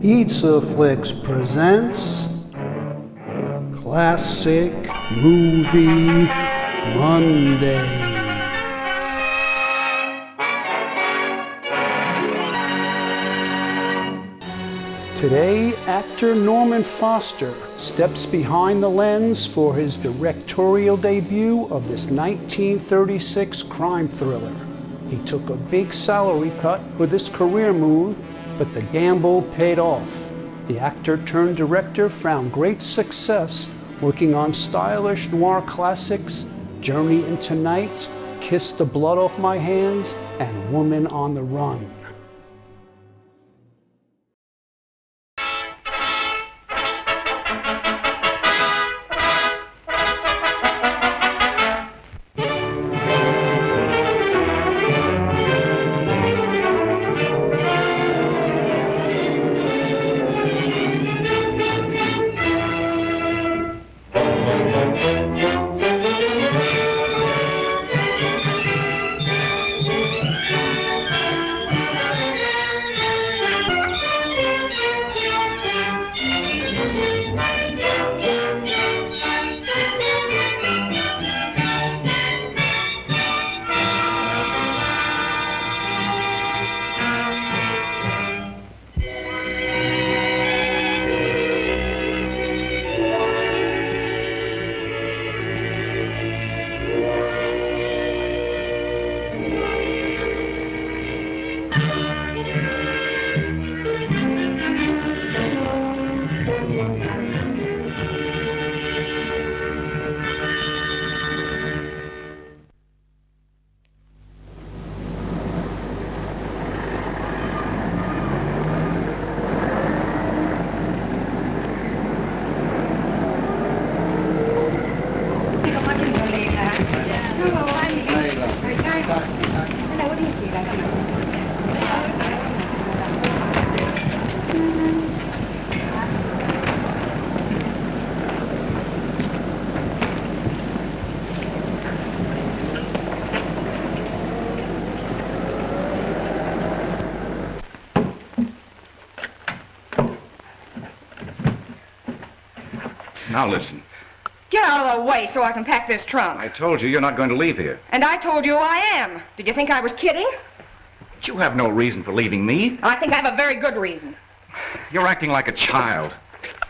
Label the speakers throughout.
Speaker 1: PizzaFLIX presents Classic Movie Monday. Today, actor Norman Foster steps behind the lens for his directorial debut of this 1936 crime thriller. He took a big salary cut for this career move, but the gamble paid off. The actor turned director found great success working on stylish noir classics Journey into Night, Kiss the Blood Off My Hands, and Woman on the Run.
Speaker 2: Now listen.
Speaker 3: Get out of the way so I can pack this trunk.
Speaker 2: I told you you're not going to leave here.
Speaker 3: And I told you I am. Did you think I was kidding?
Speaker 2: But you have no reason for leaving me.
Speaker 3: I think I have a very good reason.
Speaker 2: You're acting like a child.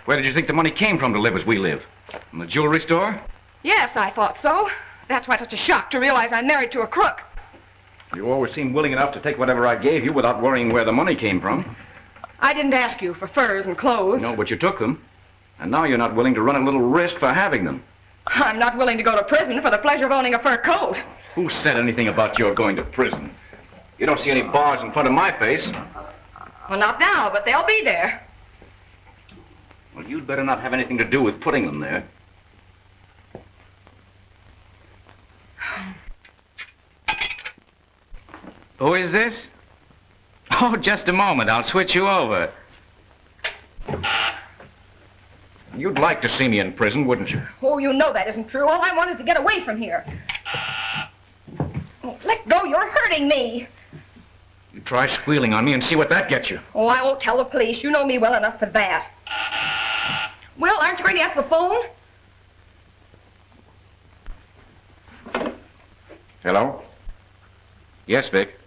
Speaker 2: Where did you think the money came from to live as we live? From the jewelry store?
Speaker 3: Yes, I thought so. That's why it's such a shock to realize I'm married to a crook.
Speaker 2: You always seemed willing enough to take whatever I gave you without worrying where the money came from.
Speaker 3: I didn't ask you for furs and clothes.
Speaker 2: No, but you took them. And now you're not willing to run a little risk for having them.
Speaker 3: I'm not willing to go to prison for the pleasure of owning a fur coat.
Speaker 2: Who said anything about your going to prison? You don't see any bars in front of my face.
Speaker 3: Well, not now, but they'll be there.
Speaker 2: Well, you'd better not have anything to do with putting them there.
Speaker 4: Who is this? Oh, just a moment. I'll switch you over.
Speaker 2: You'd like to see me in prison, wouldn't you?
Speaker 3: Oh, you know that isn't true. All I want is to get away from here. Oh, let go. You're hurting me.
Speaker 2: You try squealing on me and see what that gets you.
Speaker 3: Oh, I won't tell the police. You know me well enough for that. Well, aren't you going to answer the phone?
Speaker 2: Hello? Yes, Vic.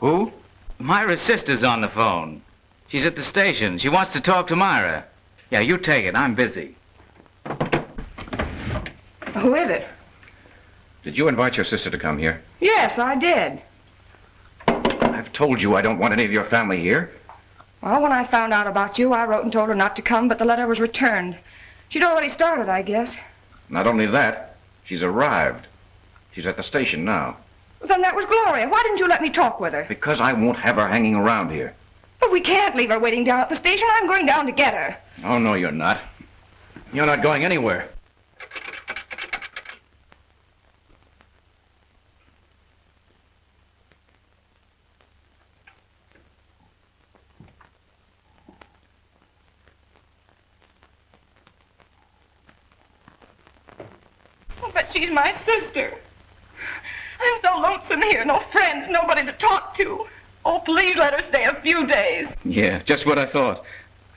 Speaker 4: Who? Myra's sister's on the phone. She's at the station. She wants to talk to Myra. Yeah, you take it. I'm busy.
Speaker 3: Who is it?
Speaker 2: Did you invite your sister to come here?
Speaker 3: Yes, I did.
Speaker 2: I've told you I don't want any of your family here.
Speaker 3: Well, when I found out about you, I wrote and told her not to come, but the letter was returned. She'd already started, I guess.
Speaker 2: Not only that, she's arrived. She's at the station now.
Speaker 3: Then that was Gloria. Why didn't you let me talk with her?
Speaker 2: Because I won't have her hanging around here.
Speaker 3: But we can't leave her waiting down at the station. I'm going down to get her.
Speaker 2: Oh, no, you're not. You're not going anywhere.
Speaker 3: But she's my sister. I'm so lonesome here. No friends, nobody to talk to. Oh, please let her stay a few days.
Speaker 2: Yeah, just what I thought.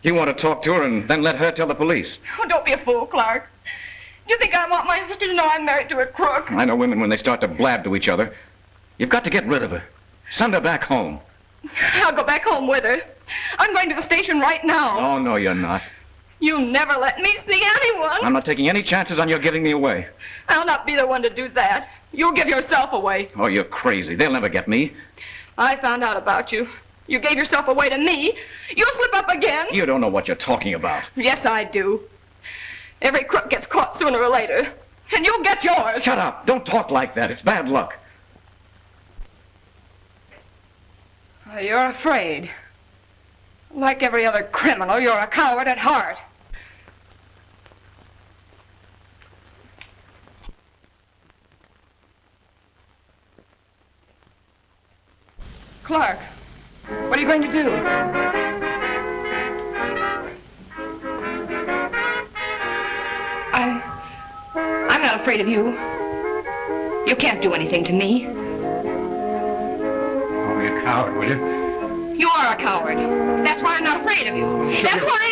Speaker 2: You want to talk to her and then let her tell the police.
Speaker 3: Oh, don't be a fool, Clark. Do you think I want my sister to know I'm married to a crook?
Speaker 2: I know women when they start to blab to each other. You've got to get rid of her. Send her back home.
Speaker 3: I'll go back home with her. I'm going to the station right now.
Speaker 2: Oh, no, you're not.
Speaker 3: You never let me see anyone.
Speaker 2: I'm not taking any chances on your giving me away.
Speaker 3: I'll not be the one to do that. You'll give yourself away.
Speaker 2: Oh, you're crazy. They'll never get me.
Speaker 3: I found out about you. You gave yourself away to me. You'll slip up again.
Speaker 2: You don't know what you're talking about.
Speaker 3: Yes, I do. Every crook gets caught sooner or later. And you'll get yours.
Speaker 2: Shut up. Don't talk like that. It's bad luck.
Speaker 3: You're afraid. Like every other criminal, you're a coward at heart. Clark, what are you going to do? I'm not afraid of you. You can't do anything to me.
Speaker 2: Call me a coward, will you?
Speaker 3: You are a coward. That's why I'm not afraid of you. That's why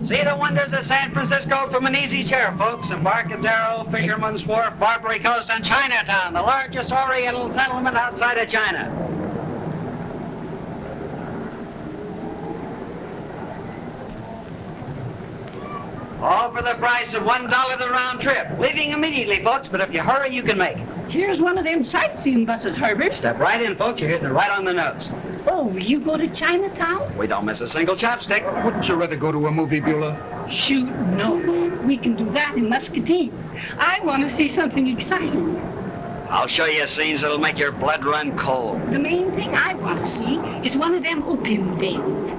Speaker 5: See the wonders of San Francisco from an easy chair, folks. Embarcadero, Fisherman's Wharf, Barbary Coast, and Chinatown, the largest Oriental settlement outside of China. All for the price of $1 the round trip. Leaving immediately, folks, but if you hurry, you can make it.
Speaker 6: Here's one of them sightseeing buses, Herbert.
Speaker 5: Step right in, folks. You're hitting it right on the nose.
Speaker 6: Oh, you go to Chinatown?
Speaker 5: We don't miss a single chopstick.
Speaker 7: Wouldn't you rather go to a movie, Beulah?
Speaker 6: Shoot, no. We can do that in Muscatine. I want to see something exciting.
Speaker 5: I'll show you scenes that'll make your blood run cold.
Speaker 6: The main thing I want to see is one of them opium dens.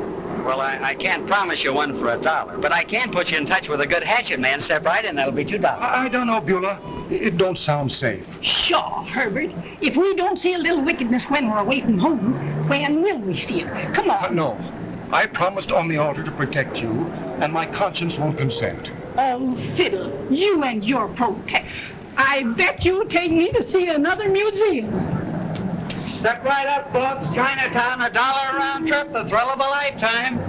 Speaker 5: Well, I can't promise you one for $1, but I can put you in touch with a good hatchet man. Step right in, that'll be $2.
Speaker 7: I don't know, Beulah. It don't sound safe.
Speaker 6: Sure, Herbert. If we don't see a little wickedness when we're away from home, when will we see it? Come on.
Speaker 7: No. I promised on the altar to protect you, and my conscience won't consent.
Speaker 6: Oh, fiddle. You and your protest. I bet you'll take me to see another museum.
Speaker 5: Step right up, folks. Chinatown, $1 round trip, the thrill of a lifetime.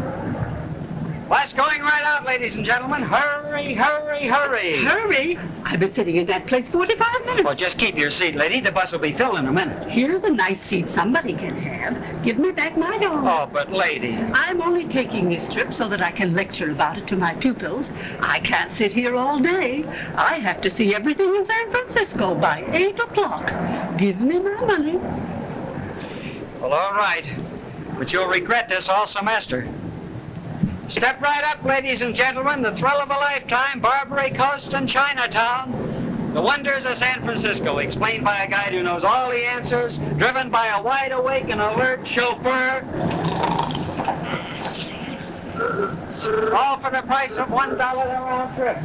Speaker 5: Bus going right out, ladies and gentlemen. Hurry, hurry, hurry.
Speaker 6: Hurry? I've been sitting in that place 45 minutes.
Speaker 5: Well, just keep your seat, lady. The bus will be filled in a minute.
Speaker 6: Here's a nice seat somebody can have. Give me back my dog.
Speaker 5: Oh, but lady.
Speaker 6: I'm only taking this trip so that I can lecture about it to my pupils. I can't sit here all day. I have to see everything in San Francisco by 8 o'clock. Give me my money.
Speaker 5: Well, all right. But you'll regret this all semester. Step right up, ladies and gentlemen. The thrill of a lifetime, Barbary Coast and Chinatown. The wonders of San Francisco, explained by a guide who knows all the answers, driven by a wide-awake and alert chauffeur. All for the price of $1 the round trip.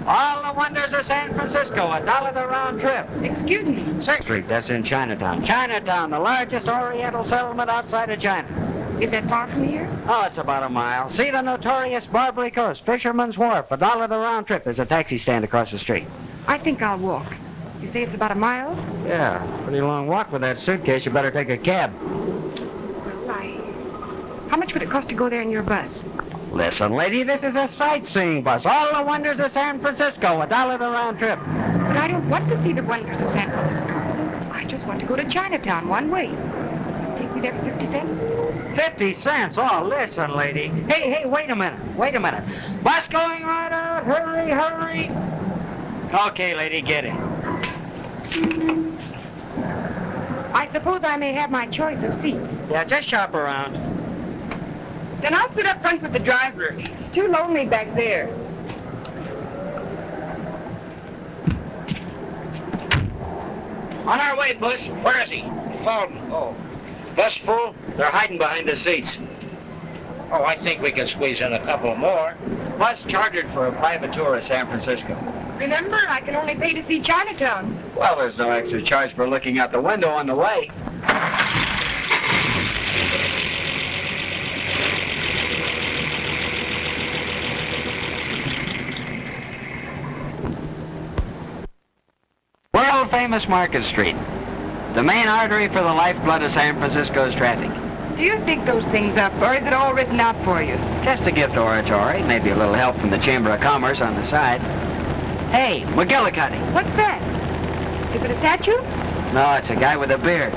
Speaker 5: All the wonders of San Francisco, $1 the round trip.
Speaker 3: Excuse me.
Speaker 5: 6th Street, that's in Chinatown. Chinatown, the largest Oriental settlement outside of China.
Speaker 3: Is that far from here?
Speaker 5: Oh, it's about a mile. See the notorious Barbary Coast, Fisherman's Wharf, $1 the round trip. There's a taxi stand across the street.
Speaker 3: I think I'll walk. You say it's about a mile?
Speaker 5: Yeah, pretty long walk with that suitcase. You better take a cab.
Speaker 3: Well, how much would it cost to go there in your bus?
Speaker 5: Listen, lady, this is a sightseeing bus. All the wonders of San Francisco, $1 the round trip.
Speaker 3: But I don't want to see the wonders of San Francisco. I just want to go to Chinatown one way. Take me there for 50 cents?
Speaker 5: 50 cents? Oh, listen, lady. Hey, wait a minute. Wait a minute. Bus going right out. Hurry, hurry. Okay, lady, get in.
Speaker 3: I suppose I may have my choice of seats.
Speaker 5: Yeah, just shop around.
Speaker 3: Then I'll sit up front with the driver. It's too lonely back there.
Speaker 5: On our way, Bush. Where is he?
Speaker 8: Found him.
Speaker 5: Oh. Bus full? They're hiding behind the seats.
Speaker 8: Oh, I think we can squeeze in a couple more.
Speaker 5: Bus chartered for a private tour of San Francisco.
Speaker 3: Remember, I can only pay to see Chinatown.
Speaker 5: Well, there's no extra charge for looking out the window on the way. famous Market Street, the main artery for the lifeblood of San Francisco's traffic.
Speaker 3: Do you think those things up, or is it all written out for you?
Speaker 5: Just a gift oratory, maybe a little help from the Chamber of Commerce on the side. Hey, McGillicuddy.
Speaker 3: What's that? Is it a statue?
Speaker 5: No, it's a guy with a beard.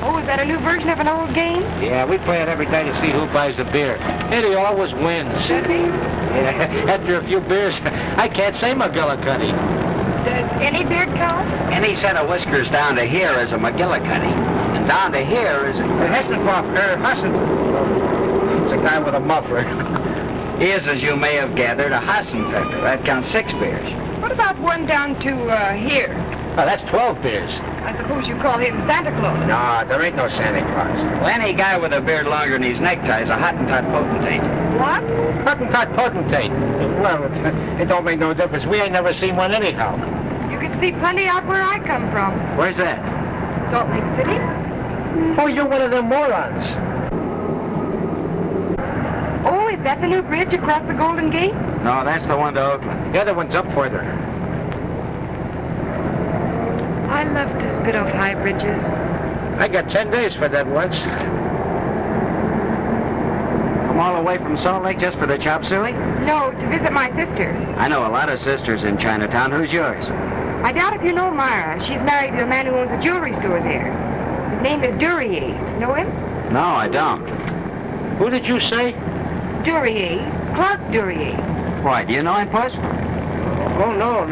Speaker 3: Oh, is that a new version of an old game?
Speaker 8: Yeah, we play it every day to see who buys the beer. Eddie always wins.
Speaker 3: Does he?
Speaker 8: Yeah, after a few beers, I can't say McGillicuddy.
Speaker 3: Does any beard count?
Speaker 5: Any set of whiskers down to here is a McGillicuddy, and down to here is a...
Speaker 8: Hassenpfeffer. It's a guy with a muffler.
Speaker 5: He is, as you may have gathered, a Hassenpfeffer. That counts 6 beers.
Speaker 3: What about one down to here?
Speaker 8: Oh, that's 12 beers.
Speaker 3: I suppose you call him Santa Claus.
Speaker 8: No, there ain't no Santa Claus.
Speaker 5: Well, any guy with a beard longer than his necktie is a Hottentot potentate.
Speaker 3: What?
Speaker 8: Hottentot potentate. Well, it don't make no difference. We ain't never seen one anyhow.
Speaker 3: You can see plenty out where I come from.
Speaker 5: Where's that?
Speaker 3: Salt Lake City?
Speaker 8: Oh, you're one of them morons.
Speaker 3: Oh, is that the new bridge across the Golden Gate?
Speaker 5: No, that's the one to Oakland.
Speaker 8: The other one's up further.
Speaker 3: I love to spit off high bridges.
Speaker 8: I got 10 days for that once.
Speaker 5: Come all the way from Salt Lake just for the chop suey?
Speaker 3: No, to visit my sister.
Speaker 5: I know a lot of sisters in Chinatown. Who's yours?
Speaker 3: I doubt if you know Myra. She's married to a man who owns a jewelry store there. His name is Duryea. Know him?
Speaker 5: No, I don't.
Speaker 8: Who did you say?
Speaker 3: Duryea. Clark Duryea.
Speaker 5: Why, do you know him, Puss?
Speaker 8: Oh, no.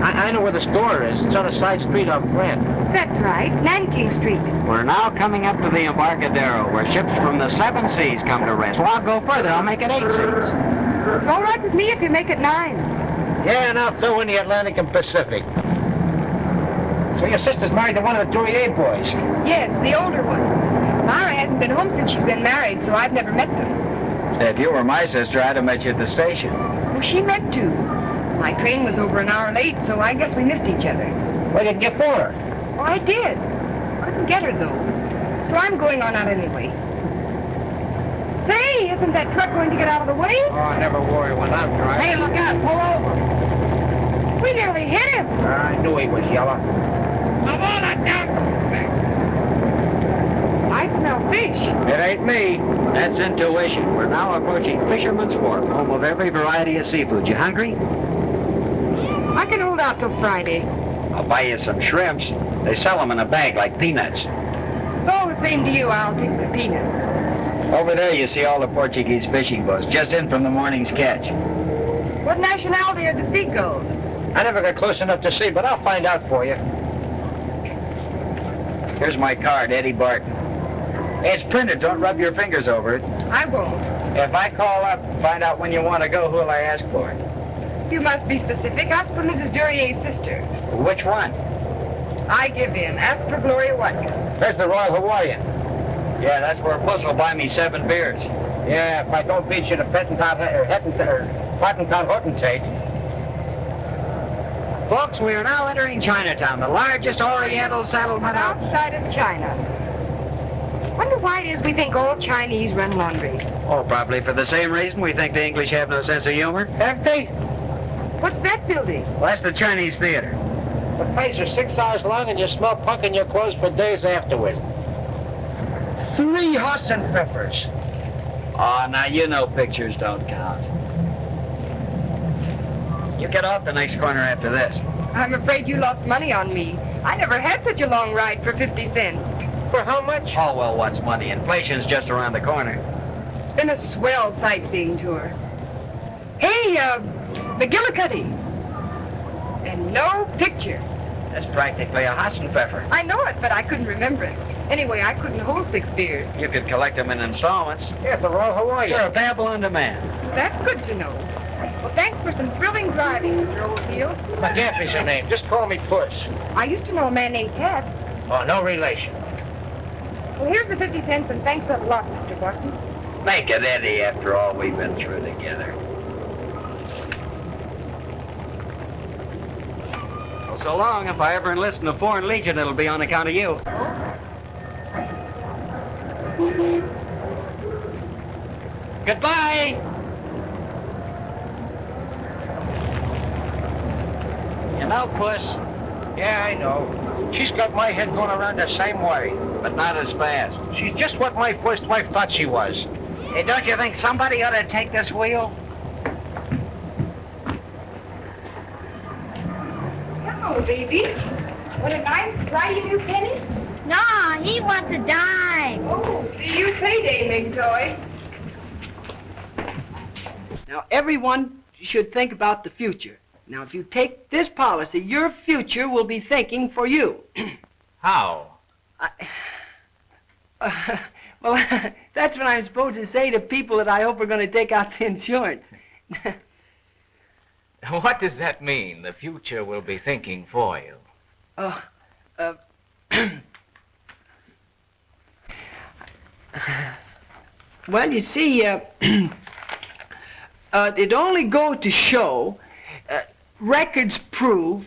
Speaker 8: I know where the store is. It's on a side street off Grant.
Speaker 3: That's right, Nanking Street.
Speaker 5: We're now coming up to the Embarcadero, where ships from the 7 seas come to rest. Well, I'll go further. I'll make it 8 seas.
Speaker 3: It's all right with me if you make it 9.
Speaker 8: Yeah, and I'll throw in the Atlantic and Pacific. So your sister's married to one of the Duryea boys?
Speaker 3: Yes, the older one. Myra hasn't been home since she's been married, so I've never met them.
Speaker 5: If you were my sister, I'd have met you at the station.
Speaker 3: Well, she meant to. My train was over an hour late, so I guess we missed each other.
Speaker 8: Why didn't you phone her?
Speaker 3: Oh, I did. Couldn't get her, though. So I'm going on out anyway. Say, isn't that truck going to get out of the way?
Speaker 8: Oh, never worry when I'm driving.
Speaker 3: Hey, look out. Pull over. We nearly hit him.
Speaker 8: I knew he was yellow.
Speaker 3: Come on, look out. I smell fish.
Speaker 8: It ain't me.
Speaker 5: That's intuition. We're now approaching Fisherman's Wharf, home of every variety of seafood. You hungry?
Speaker 3: I can hold out till Friday.
Speaker 5: I'll buy you some shrimps. They sell them in a bag like peanuts.
Speaker 3: It's all the same to you. I'll take the peanuts.
Speaker 5: Over there you see all the Portuguese fishing boats, just in from the morning's catch.
Speaker 3: What nationality are the seagulls?
Speaker 8: I never got close enough to see, but I'll find out for you.
Speaker 5: Here's my card, Eddie Barton. Hey, it's printed. Don't rub your fingers over it.
Speaker 3: I won't.
Speaker 5: If I call up and find out when you want to go, who'll I ask for?
Speaker 3: You must be specific. Ask for Mrs. Duryea's sister.
Speaker 5: Which one?
Speaker 3: I give in. Ask for Gloria Watkins.
Speaker 8: There's the Royal Hawaiian.
Speaker 5: Yeah, that's where Puss will buy me 7 beers.
Speaker 8: Yeah, if I don't beat you to Hottentot Hottentate.
Speaker 5: Folks, we are now entering Chinatown, the largest Oriental settlement
Speaker 3: Outside of China. Wonder why it is we think all Chinese run laundries.
Speaker 5: Oh, probably for the same reason we think the English have no sense of humor.
Speaker 8: Have they?
Speaker 3: What's that building?
Speaker 5: Well, that's the Chinese theater.
Speaker 8: The plays are 6 hours long and you smell punk in your clothes for days afterward. 3 Hassenpfeffers.
Speaker 5: Oh, now you know pictures don't count. You get off the next corner after this.
Speaker 3: I'm afraid you lost money on me. I never had such a long ride for 50 cents.
Speaker 8: For how much?
Speaker 5: Oh, well, what's money? Inflation's just around the corner.
Speaker 3: It's been a swell sightseeing tour. Hey, McGillicuddy. And no picture.
Speaker 5: That's practically a Hassenpfeffer.
Speaker 3: I know it, but I couldn't remember it. Anyway, I couldn't hold 6 beers.
Speaker 5: You could collect them in installments.
Speaker 8: Yeah, the Royal Hawaiian.
Speaker 5: You're available on demand.
Speaker 3: That's good to know. Well, thanks for some thrilling driving, Mr. Oldfield.
Speaker 8: McGaffey's her name. Just call me Puss.
Speaker 3: I used to know a man named Katz.
Speaker 8: Oh, no relation.
Speaker 3: Well, here's the 50 cents, and thanks a lot, Mr. Barton.
Speaker 5: Make it Eddie after all we've been through together. Well, so long. If I ever enlist in the Foreign Legion, it'll be on account of you. Goodbye. You know, Puss,
Speaker 8: Yeah, I know. She's got my head going around the same way.
Speaker 5: But not as fast.
Speaker 8: She's just what my first wife thought she was.
Speaker 5: Hey, don't you think somebody ought to take this wheel?
Speaker 3: Hello, baby. What a nice, bright new penny.
Speaker 9: No, he wants a dime.
Speaker 3: Oh, see you payday, big toy.
Speaker 10: Now, everyone should think about the future. Now, if you take this policy, your future will be thinking for you.
Speaker 4: How?
Speaker 10: Well, that's what I'm supposed to say to people that I hope are going to take out the insurance.
Speaker 4: What does that mean? The future will be thinking for you.
Speaker 10: Well, you see, it only goes to show, records prove.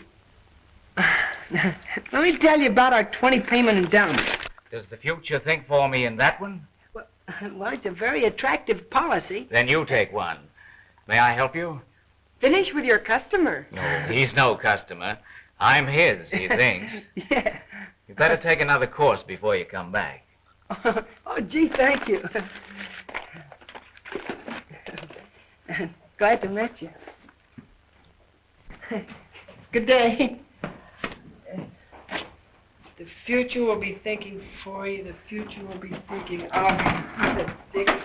Speaker 10: Let me tell you about our 20 payment endowment.
Speaker 4: Does the future think for me in that one?
Speaker 10: Well, it's a very attractive policy.
Speaker 4: Then you take one. May I help you?
Speaker 3: Finish with your customer.
Speaker 4: No, he's no customer. I'm his, he thinks.
Speaker 10: Yeah.
Speaker 4: You better take another course before you come back.
Speaker 10: Oh, gee, thank you. Glad to meet you. Good day. The future will be thinking for you. The future will be thinking of the Dickens.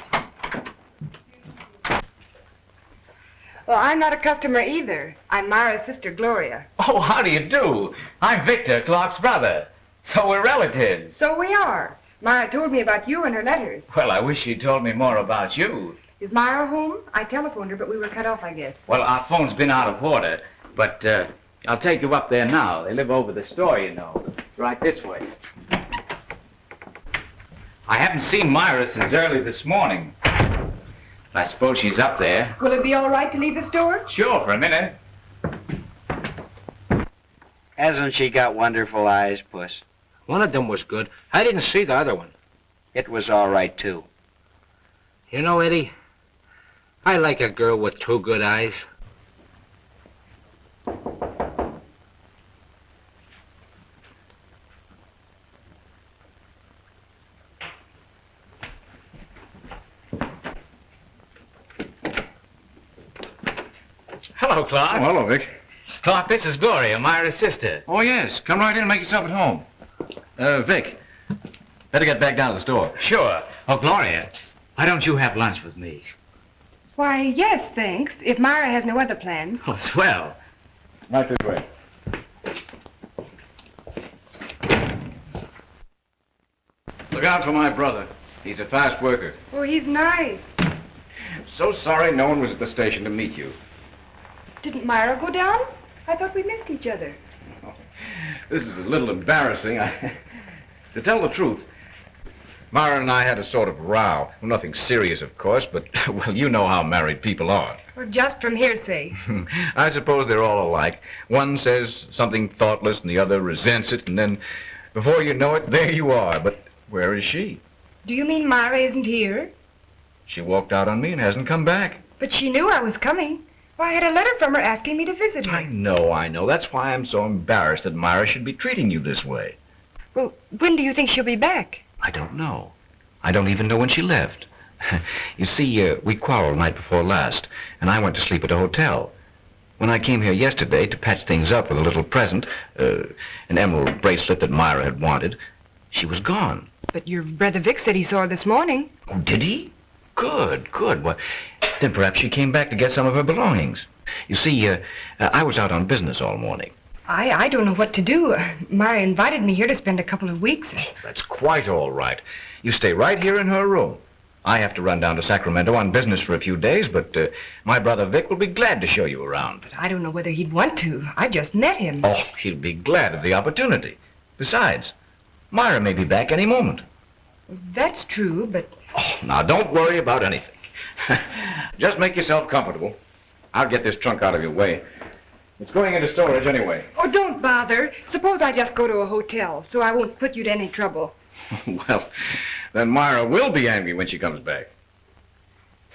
Speaker 3: Well, I'm not a customer either. I'm Myra's sister, Gloria.
Speaker 4: Oh, how do you do? I'm Victor, Clark's brother. So we're relatives.
Speaker 3: So we are. Myra told me about you in her letters.
Speaker 4: Well, I wish she'd told me more about you.
Speaker 3: Is Myra home? I telephoned her, but we were cut off, I guess.
Speaker 4: Well, our phone's been out of order, but I'll take you up there now. They live over the store, you know. It's right this way. I haven't seen Myra since early this morning. I suppose she's up there.
Speaker 3: Will it be all right to leave the store?
Speaker 4: Sure, for a minute.
Speaker 5: Hasn't she got wonderful eyes, Puss?
Speaker 8: One of them was good. I didn't see the other one.
Speaker 5: It was all right, too.
Speaker 8: You know, Eddie, I like a girl with two good eyes.
Speaker 4: Hello, Clark.
Speaker 2: Oh, hello, Vic.
Speaker 4: Clark, this is Gloria, Myra's sister.
Speaker 2: Oh, yes. Come right in and make yourself at home. Vic, better get back down to the store.
Speaker 4: Sure. Oh, Gloria, why don't you have lunch with me?
Speaker 3: Why, yes, thanks. If Myra has no other plans.
Speaker 4: Oh, swell.
Speaker 2: Right this way. Look out for my brother. He's a fast worker.
Speaker 3: Oh, he's nice.
Speaker 2: So sorry no one was at the station to meet you.
Speaker 3: Didn't Myra go down? I thought we missed each other.
Speaker 2: This is a little embarrassing. To tell the truth, Myra and I had a sort of row. Well, nothing serious, of course, but, well, you know how married people are.
Speaker 3: Or just from hearsay.
Speaker 2: I suppose they're all alike. One says something thoughtless and the other resents it, and then before you know it, there you are. But where is she?
Speaker 3: Do you mean Myra isn't here?
Speaker 2: She walked out on me and hasn't come back.
Speaker 3: But she knew I was coming. Why, I had a letter from her asking me to visit her.
Speaker 2: I know. That's why I'm so embarrassed that Myra should be treating you this way.
Speaker 3: Well, when do you think she'll be back?
Speaker 2: I don't know. I don't even know when she left. You see, we quarreled night before last, and I went to sleep at a hotel. When I came here yesterday to patch things up with a little present, an emerald bracelet that Myra had wanted, she was gone.
Speaker 3: But your brother Vic said he saw her this morning.
Speaker 2: Oh, did he? Good. Well, then perhaps she came back to get some of her belongings. You see, I was out on business all morning.
Speaker 3: I don't know what to do. Myra invited me here to spend a couple of weeks.
Speaker 2: That's quite all right. You stay right here in her room. I have to run down to Sacramento on business for a few days, but my brother Vic will be glad to show you around.
Speaker 3: But I don't know whether he'd want to. I just met him.
Speaker 2: Oh, he'll be glad of the opportunity. Besides, Myra may be back any moment.
Speaker 3: That's true, but...
Speaker 2: Oh, now don't worry about anything. Just make yourself comfortable. I'll get this trunk out of your way. It's going into storage anyway.
Speaker 3: Oh, don't bother. Suppose I just go to a hotel, so I won't put you to any trouble.
Speaker 2: Well, then Myra will be angry when she comes back.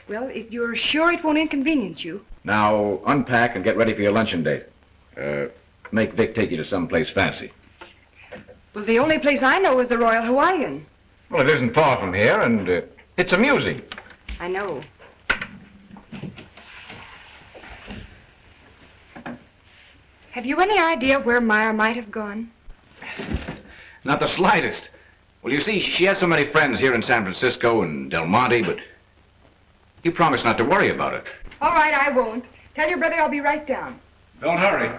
Speaker 3: Well, if you're sure it won't inconvenience you.
Speaker 2: Now, unpack and get ready for your luncheon date. make Vic take you to someplace fancy.
Speaker 3: Well, the only place I know is the Royal Hawaiian.
Speaker 2: Well, it isn't far from here, and it's amusing.
Speaker 3: I know. Have you any idea where Myra might have gone?
Speaker 2: Not the slightest. Well, you see, she has so many friends here in San Francisco and Del Monte, but you promised not to worry about it.
Speaker 3: All right, I won't. Tell your brother I'll be right down.
Speaker 2: Don't hurry.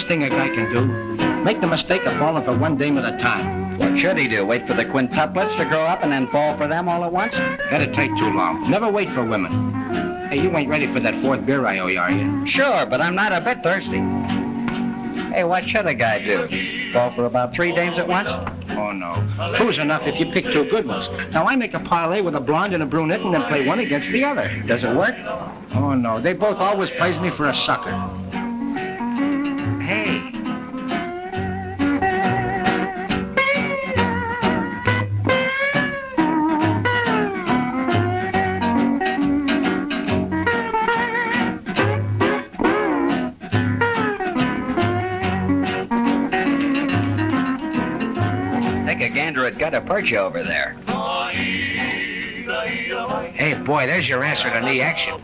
Speaker 8: Thing a guy can do, make the mistake of falling for one dame at a time.
Speaker 5: What should he do? Wait for the quintuplets to grow up and then fall for them all at once?
Speaker 8: That'd take too long. Never wait for women. Hey, you ain't ready for that fourth beer I owe you, are you?
Speaker 5: Sure, but I'm not a bit thirsty. Hey, what should a guy do? Fall for about 3 dames at once?
Speaker 8: Oh, no. Two's enough if you pick 2 good ones. Now, I make a parlay with a blonde and a brunette and then play one against the other.
Speaker 5: Does it work?
Speaker 8: Oh, no. They both always plays me for a sucker. Hey.
Speaker 5: Take a gander at Gutta Percha over there.
Speaker 8: Hey, boy, there's your answer to knee action.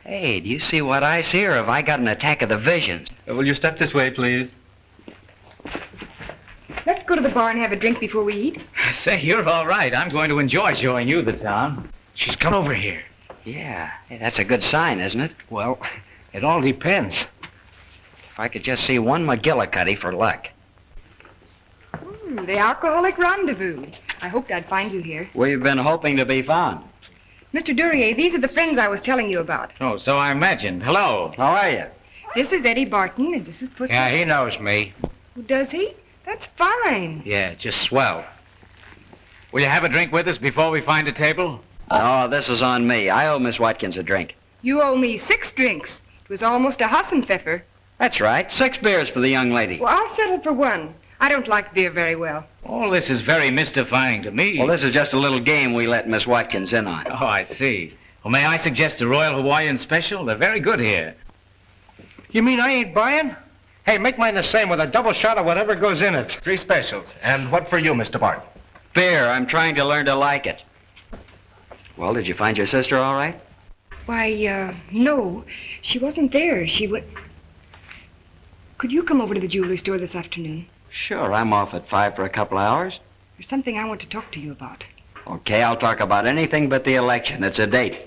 Speaker 5: Hey, do you see what I see, or have I got an attack of the visions?
Speaker 11: Will you step this way, please?
Speaker 3: Let's go to the bar and have a drink before we eat.
Speaker 4: Say, you're all right. I'm going to enjoy showing you the town.
Speaker 8: She's come over here.
Speaker 5: Yeah, hey, that's a good sign, isn't it?
Speaker 8: Well, it all depends.
Speaker 5: If I could just see one McGillicuddy for luck.
Speaker 3: The alcoholic rendezvous. I hoped I'd find you here.
Speaker 5: We've been hoping to be found.
Speaker 3: Mr. Duryea, these are the friends I was telling you about.
Speaker 4: Oh, so I imagined. Hello.
Speaker 5: How are you?
Speaker 3: This is Eddie Barton, and this is Pussy.
Speaker 8: Yeah, he knows me.
Speaker 3: Does he? That's fine.
Speaker 8: Yeah, just swell.
Speaker 4: Will you have a drink with us before we find a table?
Speaker 5: Oh, this is on me. I owe Miss Watkins a drink.
Speaker 3: You owe me 6 drinks. It was almost a Hassenpfeffer.
Speaker 5: That's right. 6 beers for the young lady.
Speaker 3: Well, I'll settle for 1. I don't like beer very well.
Speaker 4: All this is very mystifying to me.
Speaker 5: Well, this is just a little game we let Miss Watkins in on.
Speaker 4: Oh, I see. Well, may I suggest a Royal Hawaiian Special? They're very good here.
Speaker 8: You mean I ain't buying? Hey, make mine the same with a double shot of whatever goes in it.
Speaker 7: 3 specials. And what for you, Mr. Barton?
Speaker 5: Beer. I'm trying to learn to like it. Well, did you find your sister all right?
Speaker 3: Why, no. She wasn't there. She went... Could you come over to the jewelry store this afternoon?
Speaker 5: Sure, I'm off at 5 for a couple hours.
Speaker 3: There's something I want to talk to you about.
Speaker 5: Okay, I'll talk about anything but the election. It's a date.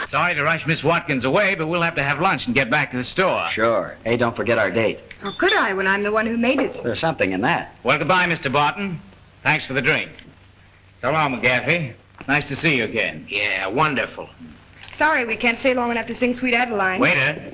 Speaker 4: Sorry to rush Miss Watkins away, but we'll have to have lunch and get back to the store.
Speaker 5: Sure. Hey, don't forget our date.
Speaker 3: How could I when I'm the one who made it?
Speaker 5: There's something in that.
Speaker 4: Well, goodbye, Mr. Barton. Thanks for the drink. So long, McGaffey. Nice to see you again.
Speaker 8: Yeah, wonderful.
Speaker 3: Sorry, we can't stay long enough to sing Sweet Adeline.
Speaker 4: Waiter.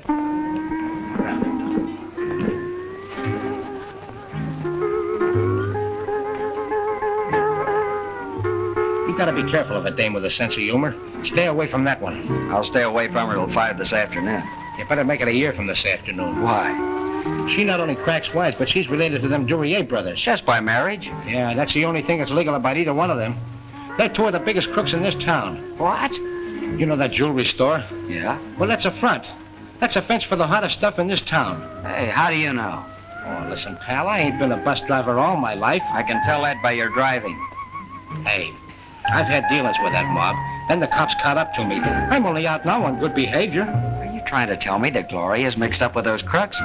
Speaker 8: You gotta be careful of a dame with a sense of humor. Stay away from that one.
Speaker 5: I'll stay away from her till 5 this afternoon.
Speaker 8: You better make it a year from this afternoon.
Speaker 5: Why?
Speaker 8: She not only cracks wise, but she's related to them Duryea brothers.
Speaker 5: Just by marriage?
Speaker 8: Yeah, that's the only thing that's legal about either one of them. They're two of the biggest crooks in this town.
Speaker 5: What?
Speaker 8: You know that jewelry store?
Speaker 5: Yeah?
Speaker 8: Well, that's a front. That's a fence for the hottest stuff in this town.
Speaker 5: Hey, how do you know?
Speaker 8: Oh, listen, pal, I ain't been a bus driver all my life.
Speaker 5: I can tell that by your driving.
Speaker 8: Hey, I've had dealings with that mob. Then the cops caught up to me. I'm only out now on good behavior.
Speaker 5: Are you trying to tell me that Gloria is mixed up with those crooks?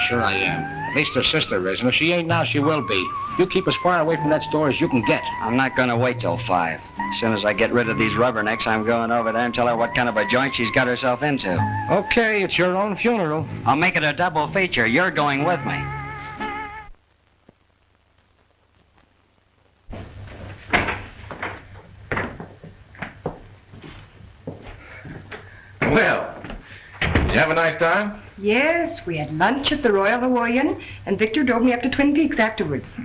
Speaker 8: Sure I am. At least her sister is, and if she ain't now, she will be. You keep as far away from that store as you can get.
Speaker 5: I'm not gonna wait till 5. As soon as I get rid of these rubbernecks, I'm going over there and tell her what kind of a joint she's got herself into.
Speaker 8: Okay, it's your own funeral.
Speaker 5: I'll make it a double feature. You're going with me.
Speaker 2: Well, did you have a nice time?
Speaker 3: Yes, we had lunch at the Royal Hawaiian, and Victor drove me up to Twin Peaks afterwards.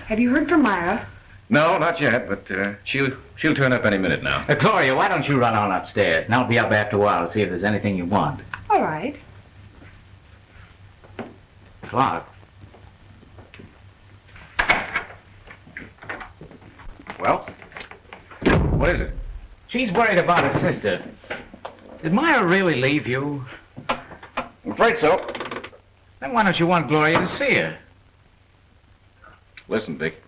Speaker 3: Have you heard from Myra?
Speaker 2: No, not yet, but she'll turn up any minute now.
Speaker 4: Gloria, why don't you run on upstairs, and I'll be up after a while to see if there's anything you want.
Speaker 3: All right.
Speaker 4: Clark.
Speaker 2: Well, what is it?
Speaker 4: She's worried about her sister. Did Myra really leave you?
Speaker 2: I'm afraid so.
Speaker 4: Then why don't you want Gloria to see her?
Speaker 2: Listen, Vic.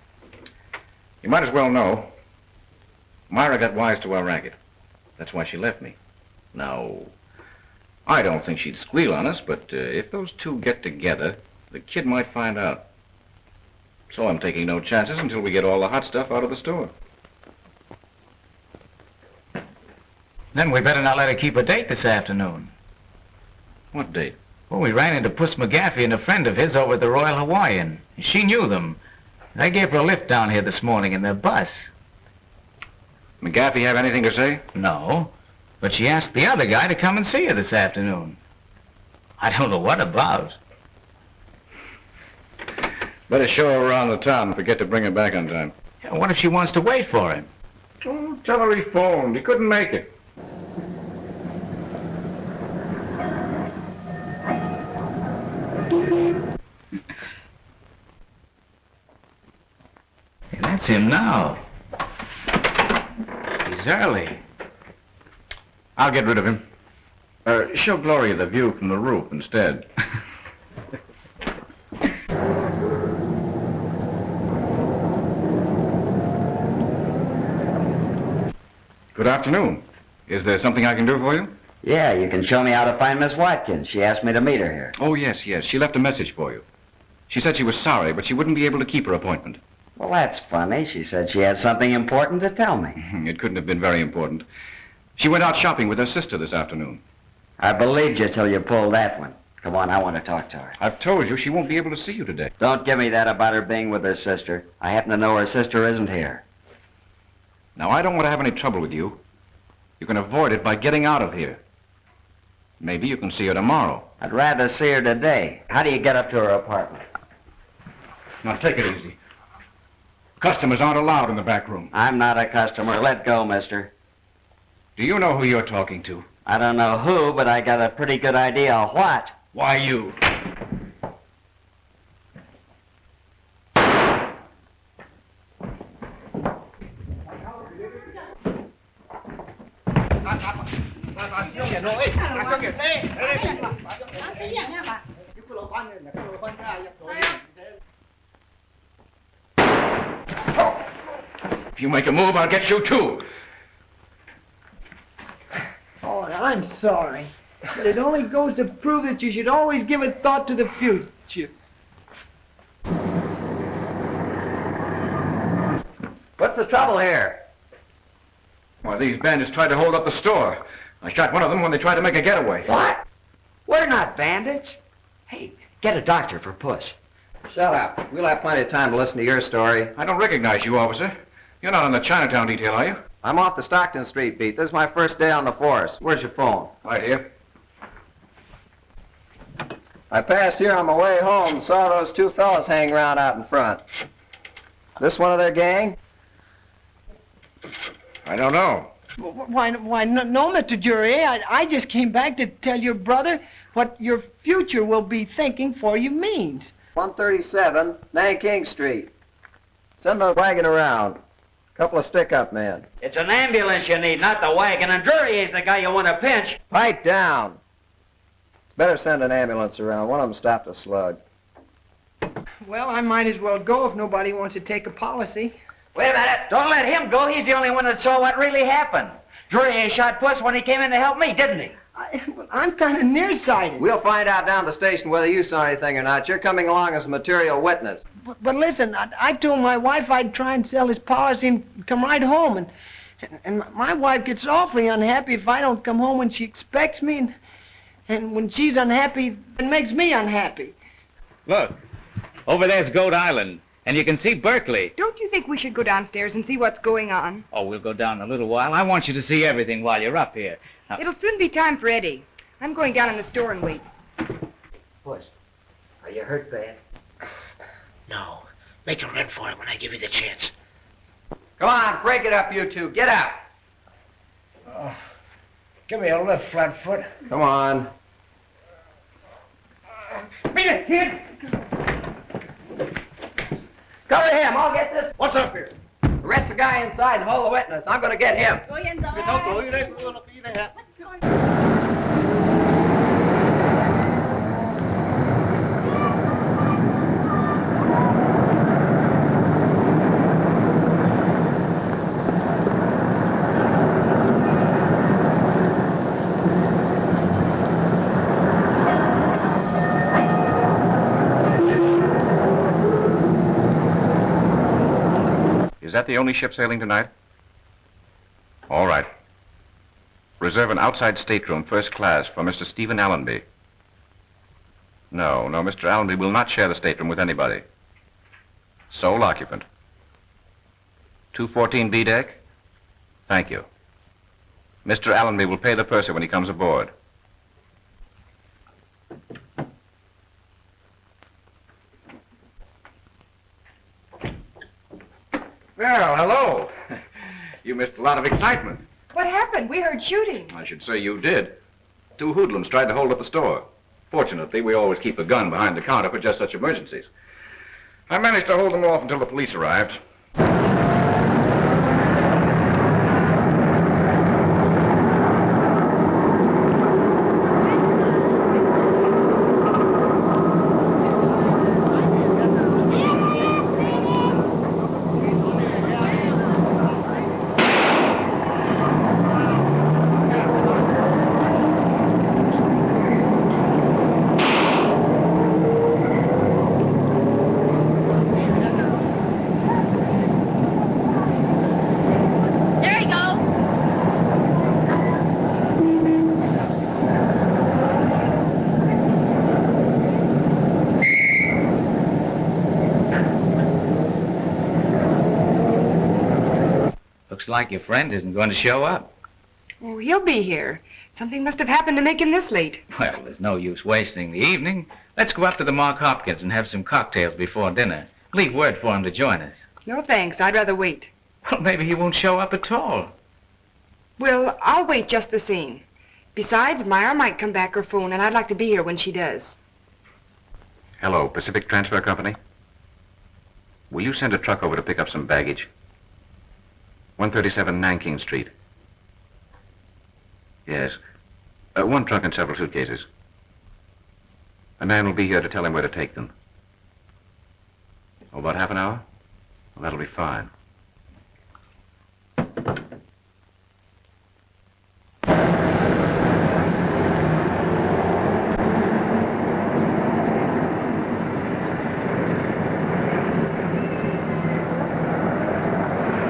Speaker 2: You might as well know. Myra got wise to our racket. That's why she left me. Now, I don't think she'd squeal on us, but if those two get together, the kid might find out. So I'm taking no chances until we get all the hot stuff out of the store.
Speaker 4: Then we better not let her keep a date this afternoon.
Speaker 2: What date?
Speaker 4: Well, we ran into Puss McGaffey and a friend of his over at the Royal Hawaiian. She knew them. They gave her a lift down here this morning in their bus.
Speaker 2: McGaffey have anything to say?
Speaker 4: No, but she asked the other guy to come and see her this afternoon. I don't know what about.
Speaker 2: Better show her around the town and forget to bring her back on time.
Speaker 4: Yeah, what if she wants to wait for him?
Speaker 2: Oh, tell her he phoned. He couldn't make it.
Speaker 4: Hey, that's him now. He's early.
Speaker 2: I'll get rid of him. Show Gloria the view from the roof instead. Good afternoon. Is there something I can do for you?
Speaker 5: Yeah, you can show me how to find Miss Watkins. She asked me to meet her here.
Speaker 2: Oh, yes. She left a message for you. She said she was sorry, but she wouldn't be able to keep her appointment.
Speaker 5: Well, that's funny. She said she had something important to tell me.
Speaker 2: It couldn't have been very important. She went out shopping with her sister this afternoon.
Speaker 5: I believed you till you pulled that one. Come on, I want to talk to her.
Speaker 2: I've told you she won't be able to see you today.
Speaker 5: Don't give me that about her being with her sister. I happen to know her sister isn't here.
Speaker 2: Now, I don't want to have any trouble with you. You can avoid it by getting out of here. Maybe you can see her tomorrow.
Speaker 5: I'd rather see her today. How do you get up to her apartment?
Speaker 2: Now, take it easy. Customers aren't allowed in the back room.
Speaker 5: I'm not a customer. Let go, mister.
Speaker 2: Do you know who you're talking to?
Speaker 5: I don't know who, but I got a pretty good idea of what.
Speaker 2: Why, you. If you make a move, I'll get you too.
Speaker 10: Oh, I'm sorry. But it only goes to prove that you should always give a thought to the future.
Speaker 5: What's the trouble here?
Speaker 2: Well, these bandits tried to hold up the store. I shot one of them when they tried to make a getaway.
Speaker 5: What? We're not bandits. Hey, get a doctor for Puss.
Speaker 11: Shut up. We'll have plenty of time to listen to your story.
Speaker 2: I don't recognize you, officer. You're not on the Chinatown detail, are you?
Speaker 11: I'm off the Stockton Street beat. This is my first day on the force. Where's your phone?
Speaker 2: Right here.
Speaker 11: I passed here on my way home and saw those two fellas hanging around out in front. This one of their gang?
Speaker 2: I don't know.
Speaker 10: Why, no, Mr. Jury. I just came back to tell your brother what your future will be thinking for you means.
Speaker 11: 137 Nanking Street. Send the wagon around. Couple of stick-up men.
Speaker 5: It's an ambulance you need, not the wagon, and Drury is the guy you want to pinch.
Speaker 11: Pipe down. Better send an ambulance around. One of them stopped a slug.
Speaker 10: Well, I might as well go if nobody wants to take a policy.
Speaker 5: Wait a minute. Don't let him go. He's the only one that saw what really happened. Drury shot Puss when he came in to help me, didn't he?
Speaker 10: I'm kind of nearsighted.
Speaker 11: We'll find out down at the station whether you saw anything or not. You're coming along as a material witness.
Speaker 10: But listen, I told my wife I'd try and sell his policy and come right home. And my wife gets awfully unhappy if I don't come home when she expects me. And when she's unhappy, it makes me unhappy.
Speaker 4: Look, over there's Goat Island, and you can see Berkeley.
Speaker 3: Don't you think we should go downstairs and see what's going on?
Speaker 4: Oh, we'll go down in a little while. I want you to see everything while you're up here. Now,
Speaker 3: It'll soon be time for Eddie. I'm going down in the store and wait.
Speaker 8: Puss, are you hurt bad?
Speaker 12: No. Make a run for it when I give you the chance.
Speaker 11: Come on, break it up, you two. Get out.
Speaker 8: Give me a lift, Flatfoot.
Speaker 11: Come on.
Speaker 8: Beat it, kid!
Speaker 11: Cover him. I'll get this.
Speaker 8: What's up here?
Speaker 11: Arrest the guy inside and hold the witness. I'm going to get him.
Speaker 2: Is that the only ship sailing tonight? All right. Reserve an outside stateroom, first class, for Mr. Stephen Allenby. No, Mr. Allenby will not share the stateroom with anybody. Sole occupant. 214B deck? Thank you. Mr. Allenby will pay the purser when he comes aboard. Well, hello. You missed a lot of excitement.
Speaker 3: What happened? We heard shooting.
Speaker 2: I should say you did. Two hoodlums tried to hold up the store. Fortunately, we always keep a gun behind the counter for just such emergencies. I managed to hold them off until the police arrived.
Speaker 4: looks like your friend isn't going to show up.
Speaker 3: Oh, he'll be here. Something must have happened to make him this late.
Speaker 4: Well, there's no use wasting the evening. Let's go up to the Mark Hopkins and have some cocktails before dinner. Leave word for him to join us.
Speaker 3: No, thanks. I'd rather wait.
Speaker 4: Well, maybe he won't show up at all.
Speaker 3: Well, I'll wait just the same. Besides, Myra might come back or phone, and I'd like to be here when she does.
Speaker 2: Hello, Pacific Transfer Company? Will you send a truck over to pick up some baggage? 137 Nanking Street. Yes. One trunk and several suitcases. A man will be here to tell him where to take them. Oh, about half an hour? Well, that'll be fine.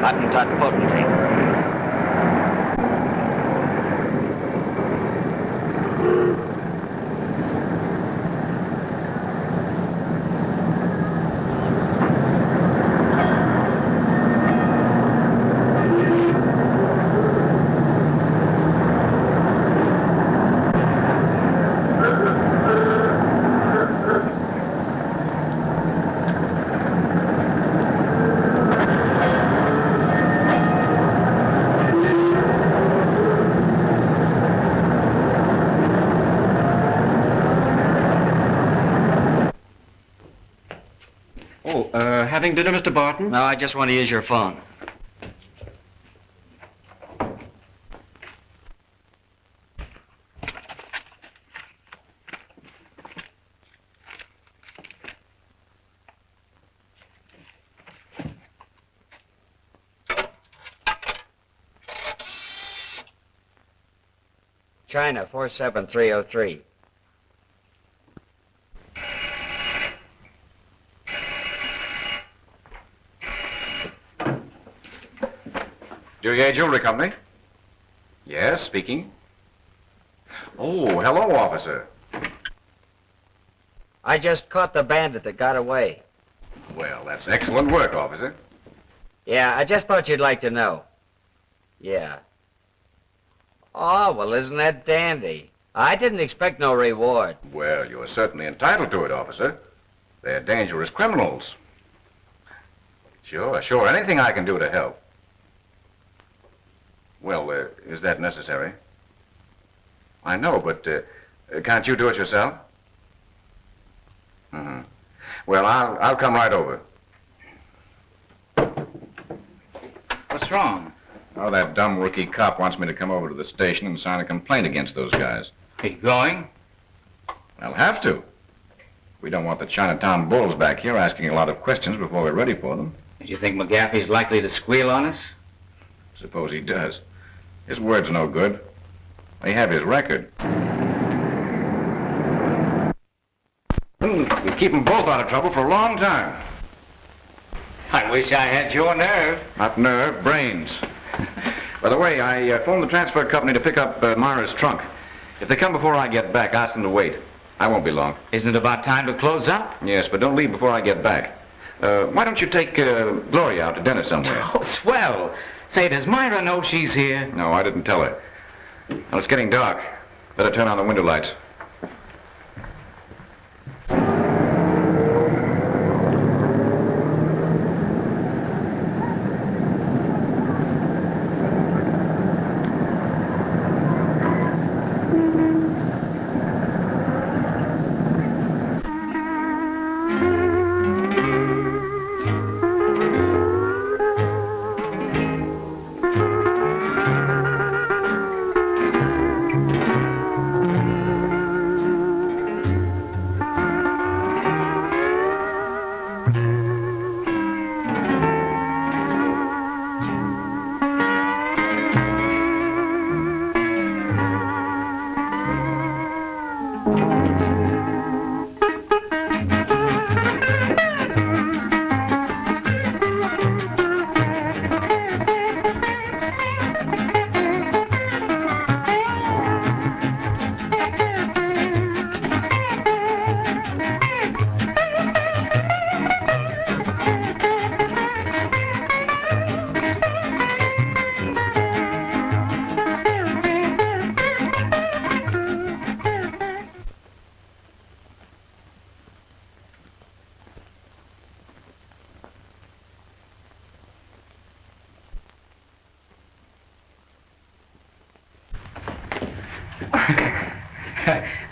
Speaker 5: Hottentot potentate. Having dinner, Mr. Barton? No, I just want to use your phone. China, 47303.
Speaker 2: Duryea Jewelry Company? Yes, speaking. Oh, hello, officer.
Speaker 5: I just caught the bandit that got away.
Speaker 2: Well, that's excellent work, officer.
Speaker 5: Yeah, I just thought you'd like to know. Yeah. Oh, well, isn't that dandy? I didn't expect no reward.
Speaker 2: Well, you're certainly entitled to it, officer. They're dangerous criminals. Sure. Anything I can do to help. Well, is that necessary? I know, but can't you do it yourself? Mm-hmm. Well, I'll come right over.
Speaker 4: What's wrong?
Speaker 2: Oh, that dumb rookie cop wants me to come over to the station and sign a complaint against those guys.
Speaker 4: Are you going?
Speaker 2: I'll have to. We don't want the Chinatown bulls back here asking a lot of questions before we're ready for them.
Speaker 4: Do you think McGaffey's likely to squeal on us?
Speaker 2: Suppose he does. His word's no good. They have his record. We keep them both out of trouble for a long time.
Speaker 4: I wish I had your nerve.
Speaker 2: Not nerve, brains. By the way, I phoned the transfer company to pick up Myra's trunk. If they come before I get back, ask them to wait. I won't be long.
Speaker 4: Isn't it about time to close up?
Speaker 2: Yes, but don't leave before I get back. Why don't you take Gloria out to dinner somewhere?
Speaker 4: Oh, swell. Say, does Myra know she's here?
Speaker 2: No, I didn't tell her. Well, it's getting dark. Better turn on the window lights.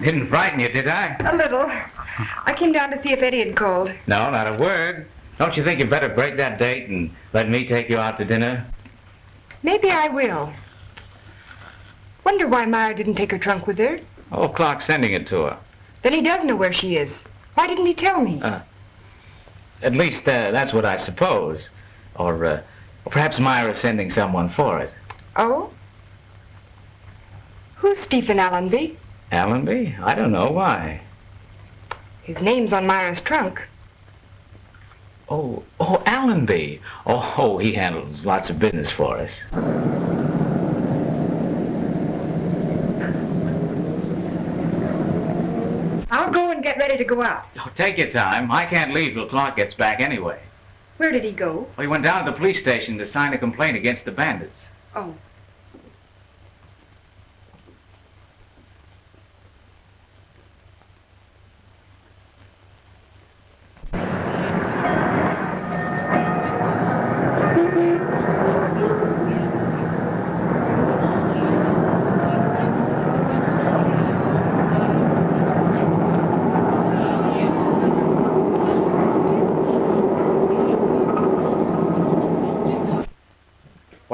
Speaker 4: Didn't frighten you, did I?
Speaker 3: A little. I came down to see if Eddie had called.
Speaker 4: No, not a word. Don't you think you'd better break that date and let me take you out to dinner?
Speaker 3: Maybe I will. Wonder why Myra didn't take her trunk with her.
Speaker 4: Oh, Clark's sending it to her.
Speaker 3: Then he does know where she is. Why didn't he tell me?
Speaker 4: At least that's what I suppose. Or perhaps Myra's sending someone for it.
Speaker 3: Oh? Who's Stephen Allenby?
Speaker 4: Allenby? I don't know. Why?
Speaker 3: His name's on Myra's trunk.
Speaker 4: Oh, Allenby. Oh, he handles lots of business for us.
Speaker 3: I'll go and get ready to go out.
Speaker 4: Oh, take your time. I can't leave till Clark gets back anyway.
Speaker 3: Where did he go?
Speaker 4: Well, he went down to the police station to sign a complaint against the bandits.
Speaker 3: Oh.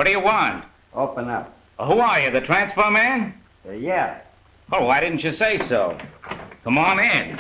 Speaker 4: do you want?
Speaker 5: Open up.
Speaker 4: Who are you, the transfer man?
Speaker 5: Yeah.
Speaker 4: Oh, why didn't you say so? Come on in.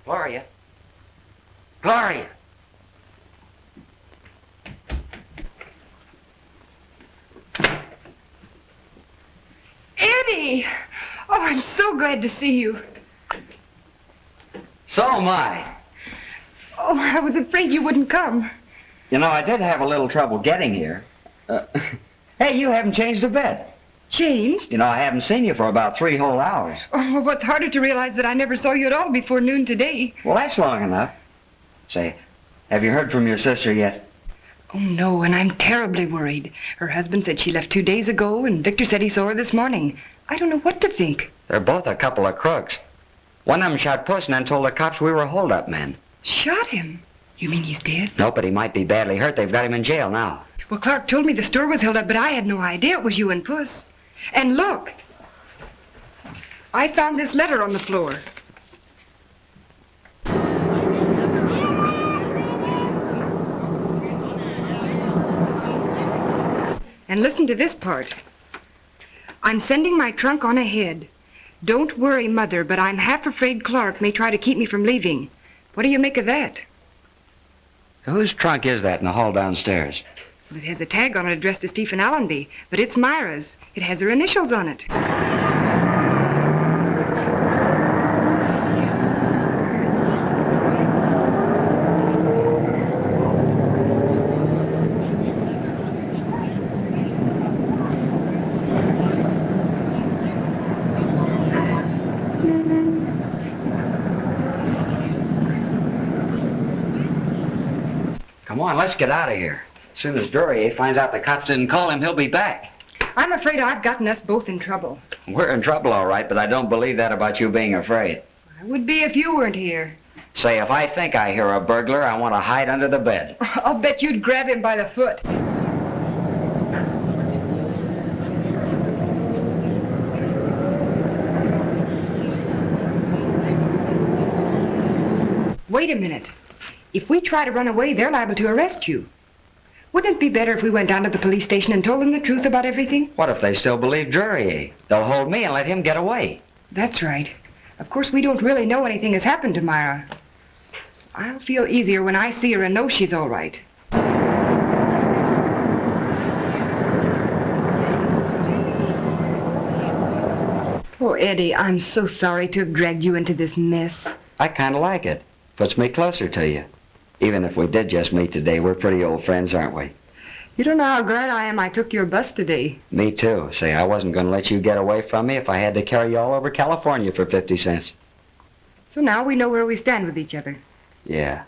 Speaker 5: Gloria. Gloria!
Speaker 3: Eddie! Oh, I'm so glad to see you.
Speaker 5: So am I.
Speaker 3: Oh, I was afraid you wouldn't come.
Speaker 5: You know, I did have a little trouble getting here. Hey, you haven't changed a bit.
Speaker 3: Changed?
Speaker 5: You know, I haven't seen you for about 3 whole hours.
Speaker 3: Oh, well, what's harder to realize that I never saw you at all before noon today.
Speaker 5: Well, that's long enough. Say, have you heard from your sister yet?
Speaker 3: Oh, no, and I'm terribly worried. Her husband said she left 2 days ago, and Victor said he saw her this morning. I don't know what to think.
Speaker 5: They're both a couple of crooks. One of them shot Puss and then told the cops we were hold-up men.
Speaker 3: Shot him? You mean he's dead?
Speaker 5: No, but he might be badly hurt. They've got him in jail now.
Speaker 3: Well, Clark told me the store was held up, but I had no idea it was you and Puss. And look, I found this letter on the floor. And listen to this part. I'm sending my trunk on ahead. Don't worry, Mother, but I'm half afraid Clark may try to keep me from leaving. What do you make of that?
Speaker 5: Whose trunk is that in the hall downstairs?
Speaker 3: Well, it has a tag on it addressed to Stephen Allenby, but it's Myra's. It has her initials on it.
Speaker 5: Come on, let's get out of here. As soon as Duryea finds out the cops didn't call him, he'll be back.
Speaker 3: I'm afraid I've gotten us both in trouble.
Speaker 5: We're in trouble, all right, but I don't believe that about you being afraid.
Speaker 3: I would be if you weren't here.
Speaker 5: Say, if I think I hear a burglar, I want to hide under the bed.
Speaker 3: I'll bet you'd grab him by the foot. Wait a minute. If we try to run away, they're liable to arrest you. Wouldn't it be better if we went down to the police station and told them the truth about everything?
Speaker 5: What if they still believe Duryea? They'll hold me and let him get away.
Speaker 3: That's right. Of course, we don't really know anything has happened to Myra. I'll feel easier when I see her and know she's all right. Oh, Eddie, I'm so sorry to have dragged you into this mess.
Speaker 5: I kind of like it. Puts me closer to you. Even if we did just meet today, we're pretty old friends, aren't we?
Speaker 3: You don't know how glad I am I took your bus today.
Speaker 5: Me too. Say, I wasn't going to let you get away from me if I had to carry you all over California for 50 cents.
Speaker 3: So now we know where we stand with each other.
Speaker 5: Yeah.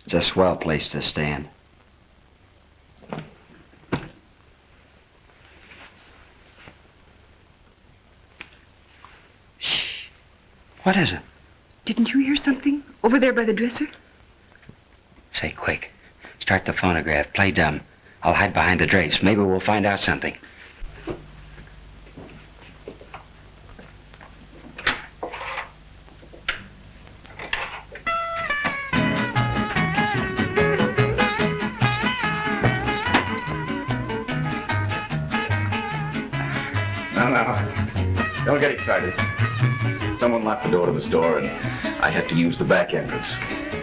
Speaker 5: It's a swell place to stand. Shh. What is it?
Speaker 3: Didn't you hear something? Over there by the dresser?
Speaker 5: Say, quick. Start the phonograph. Play dumb. I'll hide behind the drapes. Maybe we'll find out something.
Speaker 2: No. Don't get excited. Someone locked the door to the store, and I had to use the back entrance.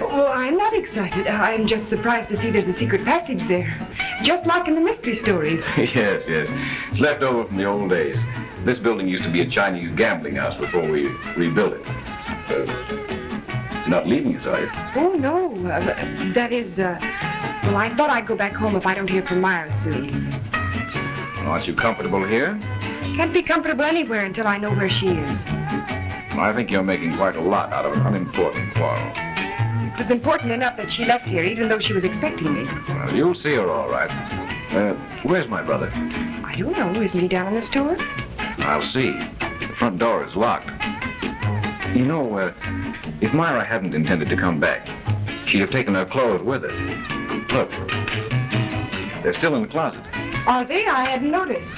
Speaker 3: Well, I'm not excited. I'm just surprised to see there's a secret passage there. Just like in the mystery stories.
Speaker 2: Yes. It's left over from the old days. This building used to be a Chinese gambling house before we rebuilt it. not leaving us, are you?
Speaker 3: Oh, no. That is, well, I thought I'd go back home if I don't hear from Myra soon.
Speaker 2: Well, aren't you comfortable here?
Speaker 3: Can't be comfortable anywhere until I know where she is.
Speaker 2: Well, I think you're making quite a lot out of an unimportant quarrel.
Speaker 3: It was important enough that she left here, even though she was expecting me.
Speaker 2: Well, you'll see her all right. Where's my brother?
Speaker 3: I don't know. Isn't he down in the store?
Speaker 2: I'll see. The front door is locked. You know, if Myra hadn't intended to come back, she'd have taken her clothes with her. Look, they're still in the closet.
Speaker 3: Are they? I hadn't noticed.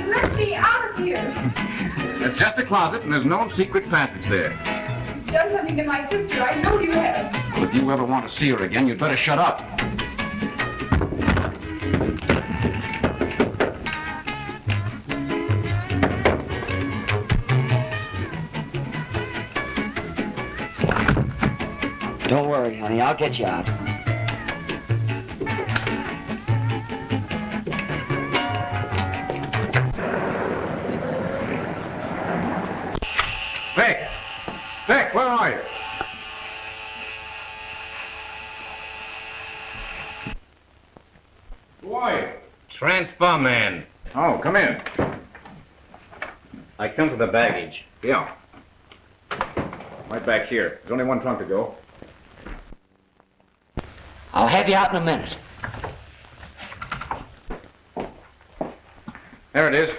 Speaker 3: Let me out of here.
Speaker 2: It's just a closet, and there's no secret passage there.
Speaker 3: You've done something to my sister. I know you have.
Speaker 2: Well, if you ever want to see her again, you'd better shut up.
Speaker 5: Don't worry, honey. I'll get you out.
Speaker 2: Vic! Vic, where are you? Who are you?
Speaker 13: Transfer man.
Speaker 2: Oh, come in.
Speaker 13: I come for the baggage.
Speaker 2: Yeah. Right back here. There's only one trunk to go.
Speaker 5: I'll have you out in a minute.
Speaker 2: There it is.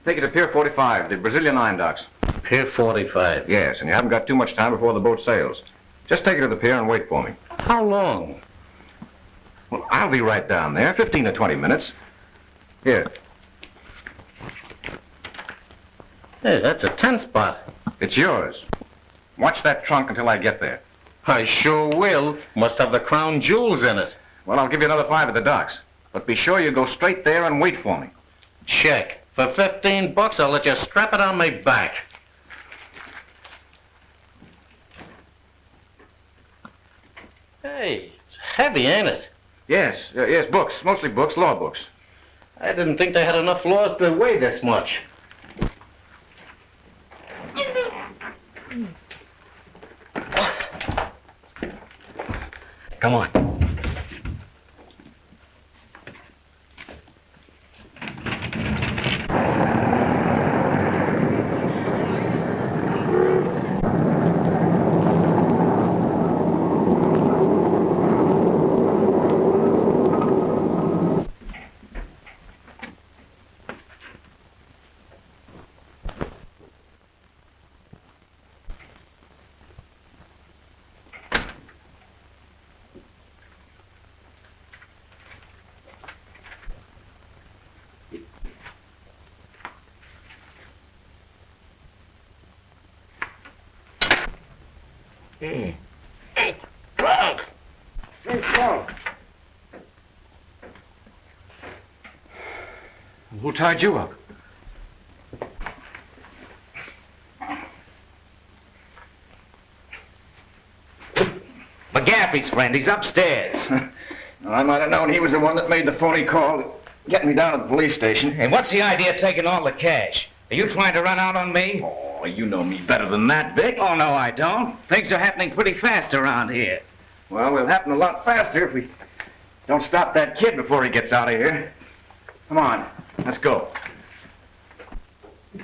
Speaker 2: Take it to Pier 45, the Brazilian Iron Docks.
Speaker 13: Pier 45?
Speaker 2: Yes, and you haven't got too much time before the boat sails. Just take it to the pier and wait for me.
Speaker 13: How long?
Speaker 2: Well, I'll be right down there, 15 to 20 minutes. Here.
Speaker 13: Hey, that's a 10 spot.
Speaker 2: It's yours. Watch that trunk until I get there.
Speaker 13: I sure will. Must have the crown jewels in it.
Speaker 2: Well, I'll give you another 5 at the docks. But be sure you go straight there and wait for me.
Speaker 13: Check. For $15, I'll let you strap it on my back. Hey, it's heavy, ain't it?
Speaker 2: Yes, yes, books. Mostly books, law books.
Speaker 13: I didn't think they had enough laws to weigh this much.
Speaker 5: Come on.
Speaker 8: Hey, whoa! Hey, whoa!
Speaker 2: Who tied you up?
Speaker 4: McGaffey's friend. He's upstairs.
Speaker 2: I might have known he was the one that made the phony call to get me down at the police station.
Speaker 4: And what's the idea of taking all the cash? Are you trying to run out on me?
Speaker 2: Oh, you know me better than that, Vic.
Speaker 4: Oh, no, I don't. Things are happening pretty fast around here.
Speaker 2: Well, they'll happen a lot faster if we don't stop that kid before he gets out of here. Come on, let's go.
Speaker 5: Now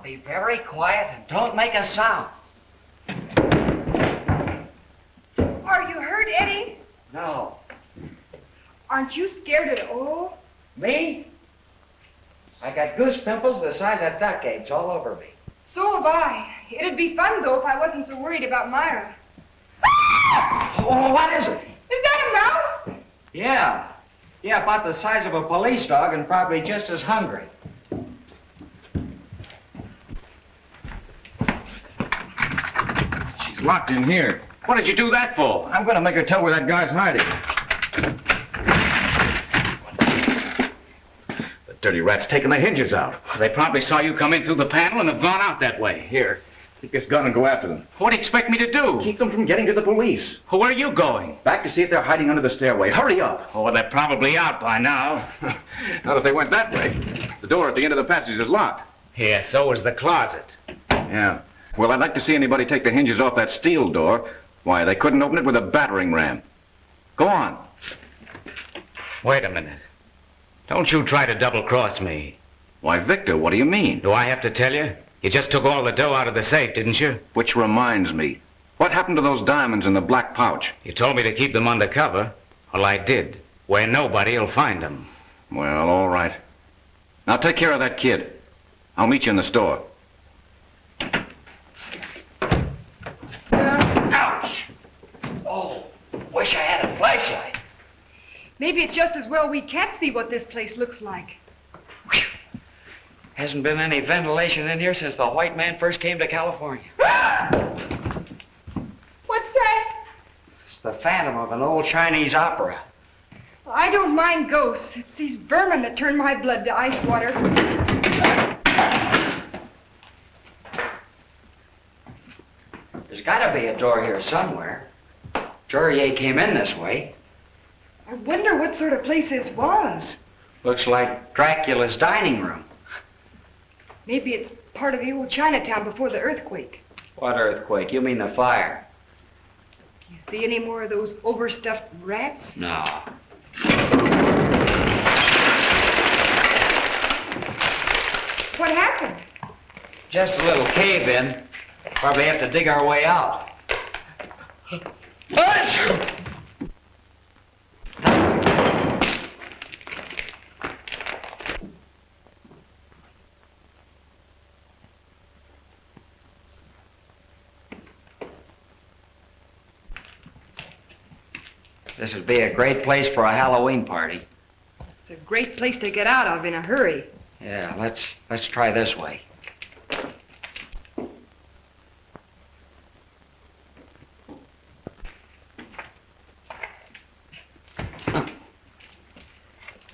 Speaker 5: be very quiet and don't make a sound.
Speaker 3: Are you hurt, Eddie?
Speaker 5: No.
Speaker 3: Aren't you scared at all?
Speaker 5: Me? I got goose pimples the size of duck eggs all over me.
Speaker 3: So have I. It'd be fun, though, if I wasn't so worried about Myra.
Speaker 5: Oh, what is it?
Speaker 3: Is that a mouse?
Speaker 5: Yeah. Yeah, about the size of a police dog and probably just as hungry.
Speaker 2: She's locked in here.
Speaker 4: What did you do that for?
Speaker 2: I'm going to make her tell where that guy's hiding. The dirty rat's taking the hinges out.
Speaker 4: They probably saw you come in through the panel and have gone out that way.
Speaker 2: Here,
Speaker 14: Take this gun and go after them.
Speaker 4: What do you expect me to do?
Speaker 14: Keep them from getting to the police.
Speaker 4: Where are you going?
Speaker 14: Back to see if they're hiding under the stairway. Hurry up.
Speaker 4: Oh, they're probably out by now.
Speaker 14: Not if they went that way. The door at the end of the passage is locked.
Speaker 4: Yeah, so is the closet.
Speaker 14: Yeah. Well, I'd like to see anybody take the hinges off that steel door. Why, they couldn't open it with a battering ram. Go on.
Speaker 4: Wait a minute. Don't you try to double-cross me.
Speaker 14: Why, Victor, what do you mean?
Speaker 4: Do I have to tell you? You just took all the dough out of the safe, didn't you?
Speaker 14: Which reminds me. What happened to those diamonds in the black pouch?
Speaker 4: You told me to keep them under cover. Well, I did. Where nobody will find them.
Speaker 14: Well, all right. Now take care of that kid. I'll meet you in the store.
Speaker 5: Ouch! Oh, wish I had a flashlight.
Speaker 3: Maybe it's just as well we can't see what this place looks like.
Speaker 5: Hasn't been any ventilation in here since the white man first came to California.
Speaker 3: What's that?
Speaker 5: It's the phantom of an old Chinese opera.
Speaker 3: I don't mind ghosts. It's these vermin that turn my blood to ice water.
Speaker 5: There's gotta be a door here somewhere. Jurier came in this way.
Speaker 3: I wonder what sort of place this was.
Speaker 5: Looks like Dracula's dining room.
Speaker 3: Maybe it's part of the old Chinatown before the earthquake.
Speaker 5: What earthquake? You mean the fire?
Speaker 3: You see any more of those overstuffed rats?
Speaker 5: No.
Speaker 3: What happened?
Speaker 5: Just a little cave-in. Probably have to dig our way out. This would be a great place for a Halloween party.
Speaker 3: It's a great place to get out of in a hurry.
Speaker 5: Yeah, let's try this way.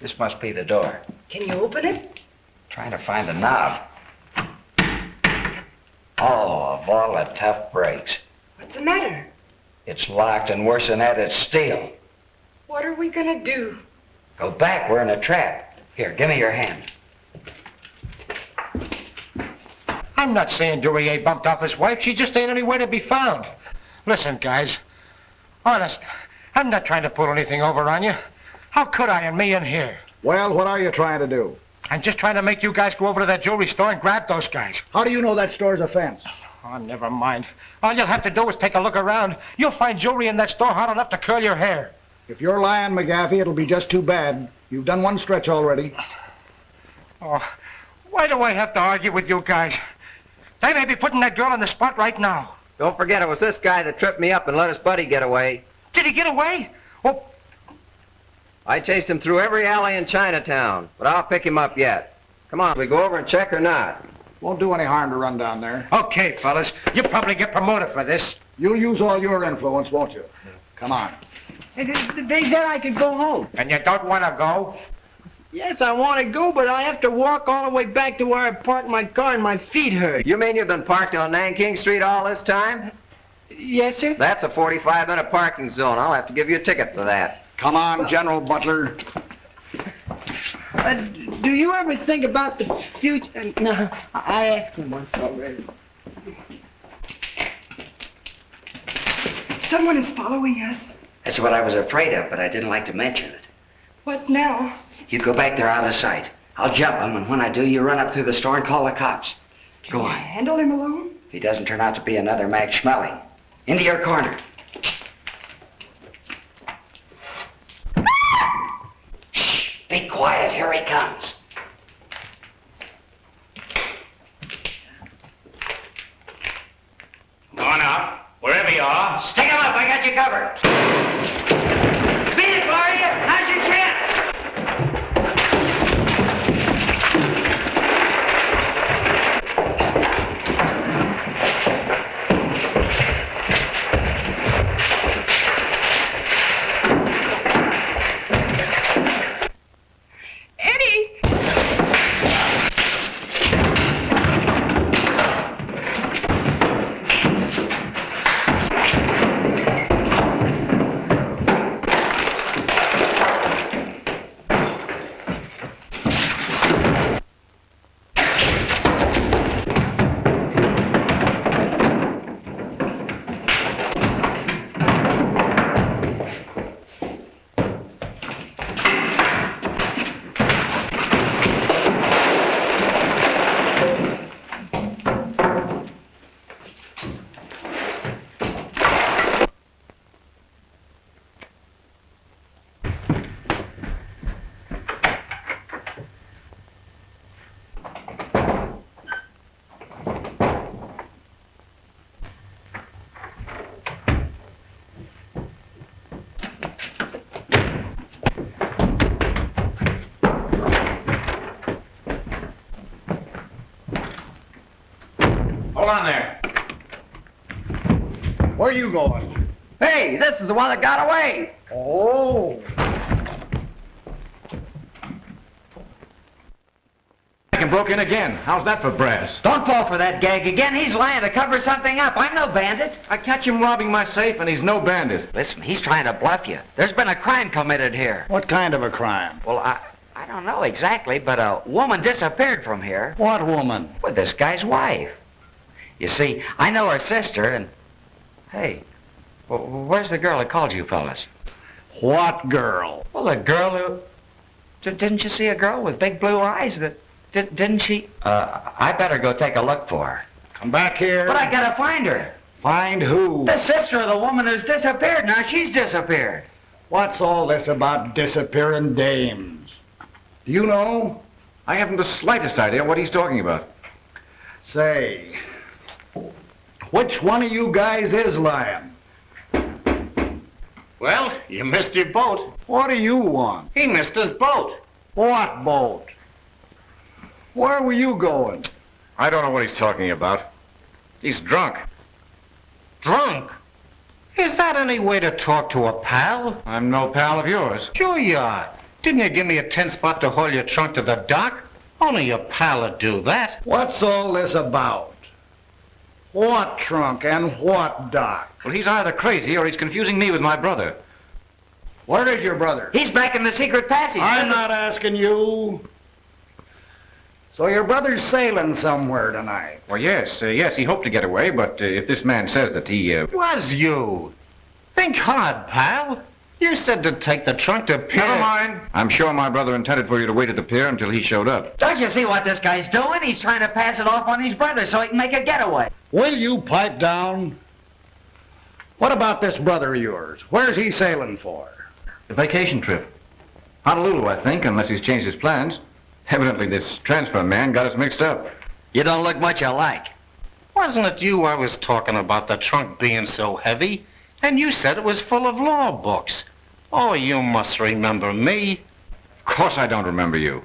Speaker 5: This must be the door.
Speaker 3: Can you open it?
Speaker 5: Trying to find the knob. Oh, of all the tough breaks.
Speaker 3: What's the matter?
Speaker 5: It's locked, and worse than that, it's steel.
Speaker 3: What are we gonna do?
Speaker 5: Go back, we're in a trap. Here, give me your hand.
Speaker 8: I'm not saying Jurier bumped off his wife. She just ain't anywhere to be found. Listen, guys. Honest, I'm not trying to pull anything over on you. How could I, and me in here?
Speaker 15: Well, what are you trying to do?
Speaker 8: I'm just trying to make you guys go over to that jewelry store and grab those guys.
Speaker 15: How do you know that store's a fence?
Speaker 8: Oh, never mind. All you'll have to do is take a look around. You'll find jewelry in that store hard enough to curl your hair.
Speaker 15: If you're lying, McGaffey, it'll be just too bad. You've done one stretch already.
Speaker 8: Oh, why do I have to argue with you guys? They may be putting that girl on the spot right now.
Speaker 11: Don't forget it was this guy that tripped me up and let his buddy get away.
Speaker 8: Did he get away? Oh.
Speaker 11: I chased him through every alley in Chinatown, but I'll pick him up yet. Come on, we go over and check or not?
Speaker 15: Won't do any harm to run down there.
Speaker 8: Okay, fellas. You'll probably get promoted for this.
Speaker 15: You'll use all your influence, won't you? Come on.
Speaker 10: They said I could go home.
Speaker 8: And you don't want to go?
Speaker 10: Yes, I want to go, but I have to walk all the way back to where I parked my car and my feet hurt.
Speaker 11: You mean you've been parked on Nanking Street all this time?
Speaker 10: Yes, sir.
Speaker 11: That's a 45-minute parking zone. I'll have to give you a ticket for that.
Speaker 15: Come on, General Butler.
Speaker 10: Do you ever think about the future? No, I asked him once already.
Speaker 3: Someone is following us.
Speaker 5: That's what I was afraid of, but I didn't like to mention it.
Speaker 3: What now?
Speaker 5: You go back there out of sight. I'll jump him, and when I do, you run up through the store and call the cops. Go on.
Speaker 3: Handle him alone?
Speaker 5: If he doesn't turn out to be another Mac Schmeling. Into your corner. Shh! Be quiet. Here he comes. Come on out. Wherever you are. Stick him up. I got you covered. Beat it, Gloria. Now's your chance.
Speaker 4: Hold on there.
Speaker 15: Where are you going?
Speaker 11: Hey, this is the one that got away.
Speaker 15: Oh.
Speaker 14: And broke in again. How's that for brass?
Speaker 5: Don't fall for that gag again. He's lying to cover something up. I'm no bandit.
Speaker 14: I catch him robbing my safe, and he's no bandit.
Speaker 5: Listen, he's trying to bluff you. There's been a crime committed here.
Speaker 15: What kind of a crime?
Speaker 5: Well, I don't know exactly, but a woman disappeared from here.
Speaker 15: What woman?
Speaker 5: Well, this guy's wife. You see, I know her sister, and... Hey, where's the girl that called you fellas?
Speaker 15: What girl?
Speaker 5: Well, the girl who... Didn't you see a girl with big blue eyes that... Didn't she? I better go take a look for her.
Speaker 15: Come back here.
Speaker 5: But I gotta find her.
Speaker 15: Find who?
Speaker 5: The sister of the woman who's disappeared. Now she's disappeared.
Speaker 15: What's all this about disappearing dames? Do you know?
Speaker 14: I haven't the slightest idea what he's talking about.
Speaker 15: Say, which one of you guys is lying?
Speaker 13: Well, you missed your boat.
Speaker 15: What do you want?
Speaker 13: He missed his boat.
Speaker 15: What boat? Where were you going?
Speaker 14: I don't know what he's talking about. He's drunk.
Speaker 13: Drunk? Is that any way to talk to a pal?
Speaker 14: I'm no pal of yours.
Speaker 13: Sure you are. Didn't you give me a 10 spot to haul your trunk to the dock? Only a pal would do that.
Speaker 15: What's all this about? What trunk and what dock?
Speaker 14: Well, he's either crazy or he's confusing me with my brother.
Speaker 15: Where is your brother?
Speaker 5: He's back in the secret passage.
Speaker 15: I'm not asking you. So your brother's sailing somewhere tonight?
Speaker 14: Well, yes, he hoped to get away, but if this man says that he...
Speaker 13: Was you? Think hard, pal. You said to take the trunk to pier.
Speaker 14: Never mind. I'm sure my brother intended for you to wait at the pier until he showed up.
Speaker 5: Don't you see what this guy's doing? He's trying to pass it off on his brother so he can make a getaway.
Speaker 15: Will you pipe down? What about this brother of yours? Where's he sailing for?
Speaker 14: A vacation trip. Honolulu, I think, unless he's changed his plans. Evidently, this transfer man got us mixed up.
Speaker 5: You don't look much alike.
Speaker 13: Wasn't it you I was talking about the trunk being so heavy? And you said it was full of law books. Oh, you must remember me.
Speaker 14: Of course I don't remember you.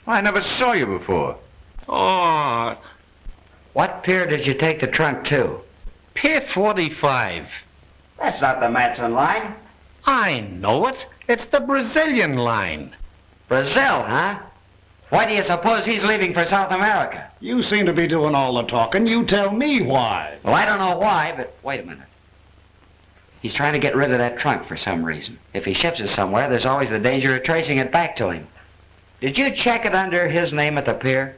Speaker 14: I never saw you before.
Speaker 13: Oh.
Speaker 5: What pier did you take the trunk to?
Speaker 13: Pier 45.
Speaker 5: That's not the Matson line.
Speaker 13: I know it. It's the Brazilian line.
Speaker 5: Brazil, huh? Why do you suppose he's leaving for South America?
Speaker 15: You seem to be doing all the talking. You tell me why.
Speaker 5: Well, I don't know why, but wait a minute. He's trying to get rid of that trunk for some reason. If he ships it somewhere, there's always the danger of tracing it back to him. Did you check it under his name at the pier?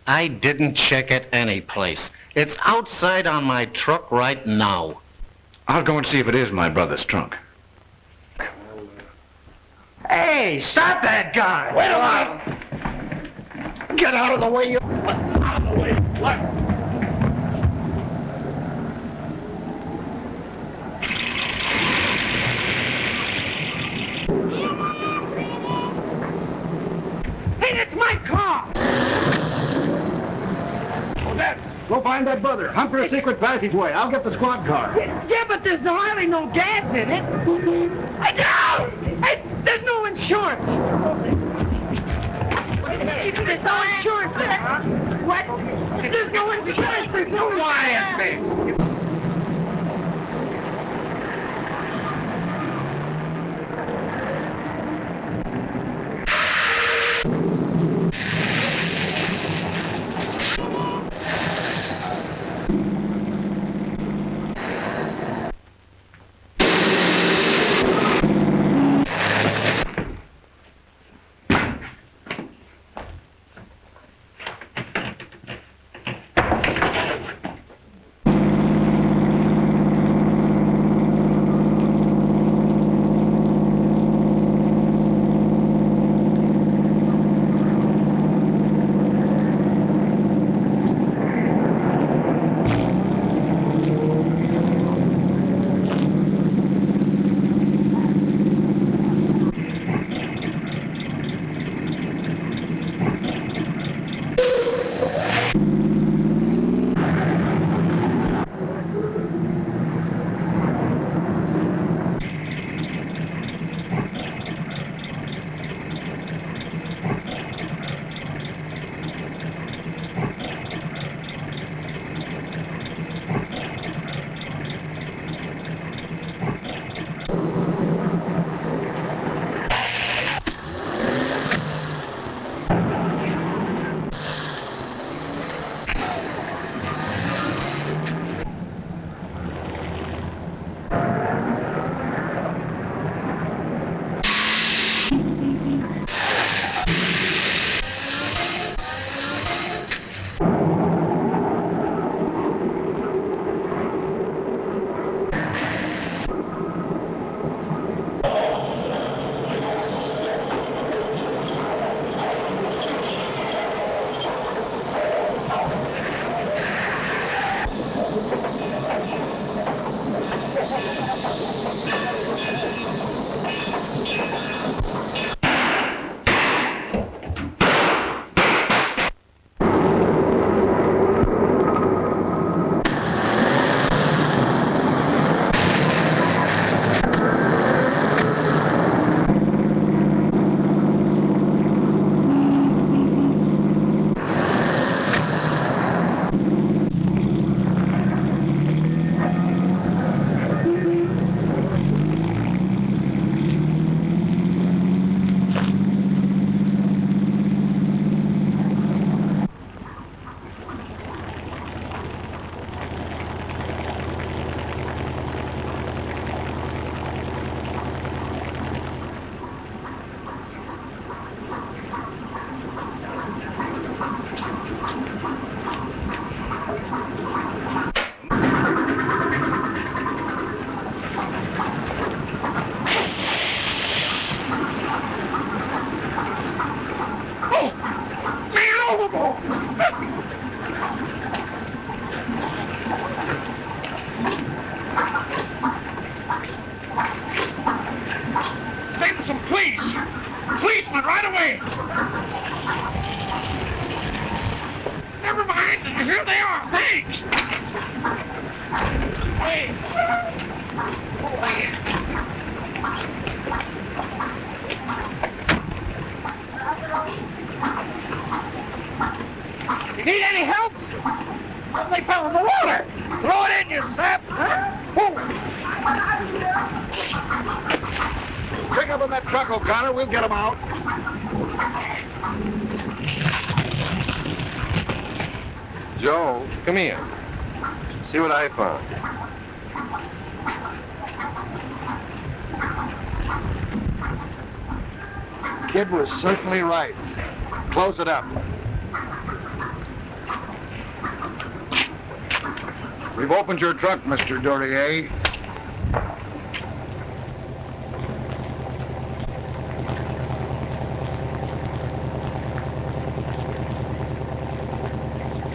Speaker 13: I didn't check it any place. It's outside on my truck right now.
Speaker 14: I'll go and see if it is my brother's trunk.
Speaker 5: Hey, stop that guy!
Speaker 15: Wait a while! Get out of the way, you... Out of the way! What?
Speaker 10: Hey, that's my car!
Speaker 15: Oh, Dad, go find that brother. Hunt for a secret passageway. I'll get the squad car.
Speaker 10: Yeah, but there's hardly no gas in it. Hey, no! Hey, there's no insurance. There's no insurance. What? There's no insurance. There's no insurance.
Speaker 13: Quiet, miss.
Speaker 8: You need any help? They fell in the water. Throw it in, you sap.
Speaker 15: Pick up in that truck, O'Connor. We'll get them out.
Speaker 16: Joe,
Speaker 13: Come here.
Speaker 16: see what I found.
Speaker 15: Kid was certainly right. Close it up. We've opened your trunk, Mr. Dorier.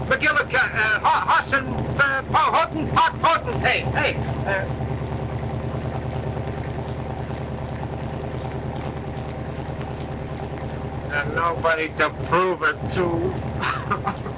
Speaker 8: McGillick, Hassan, Houghton, Potentate. Hey, and nobody to prove it to.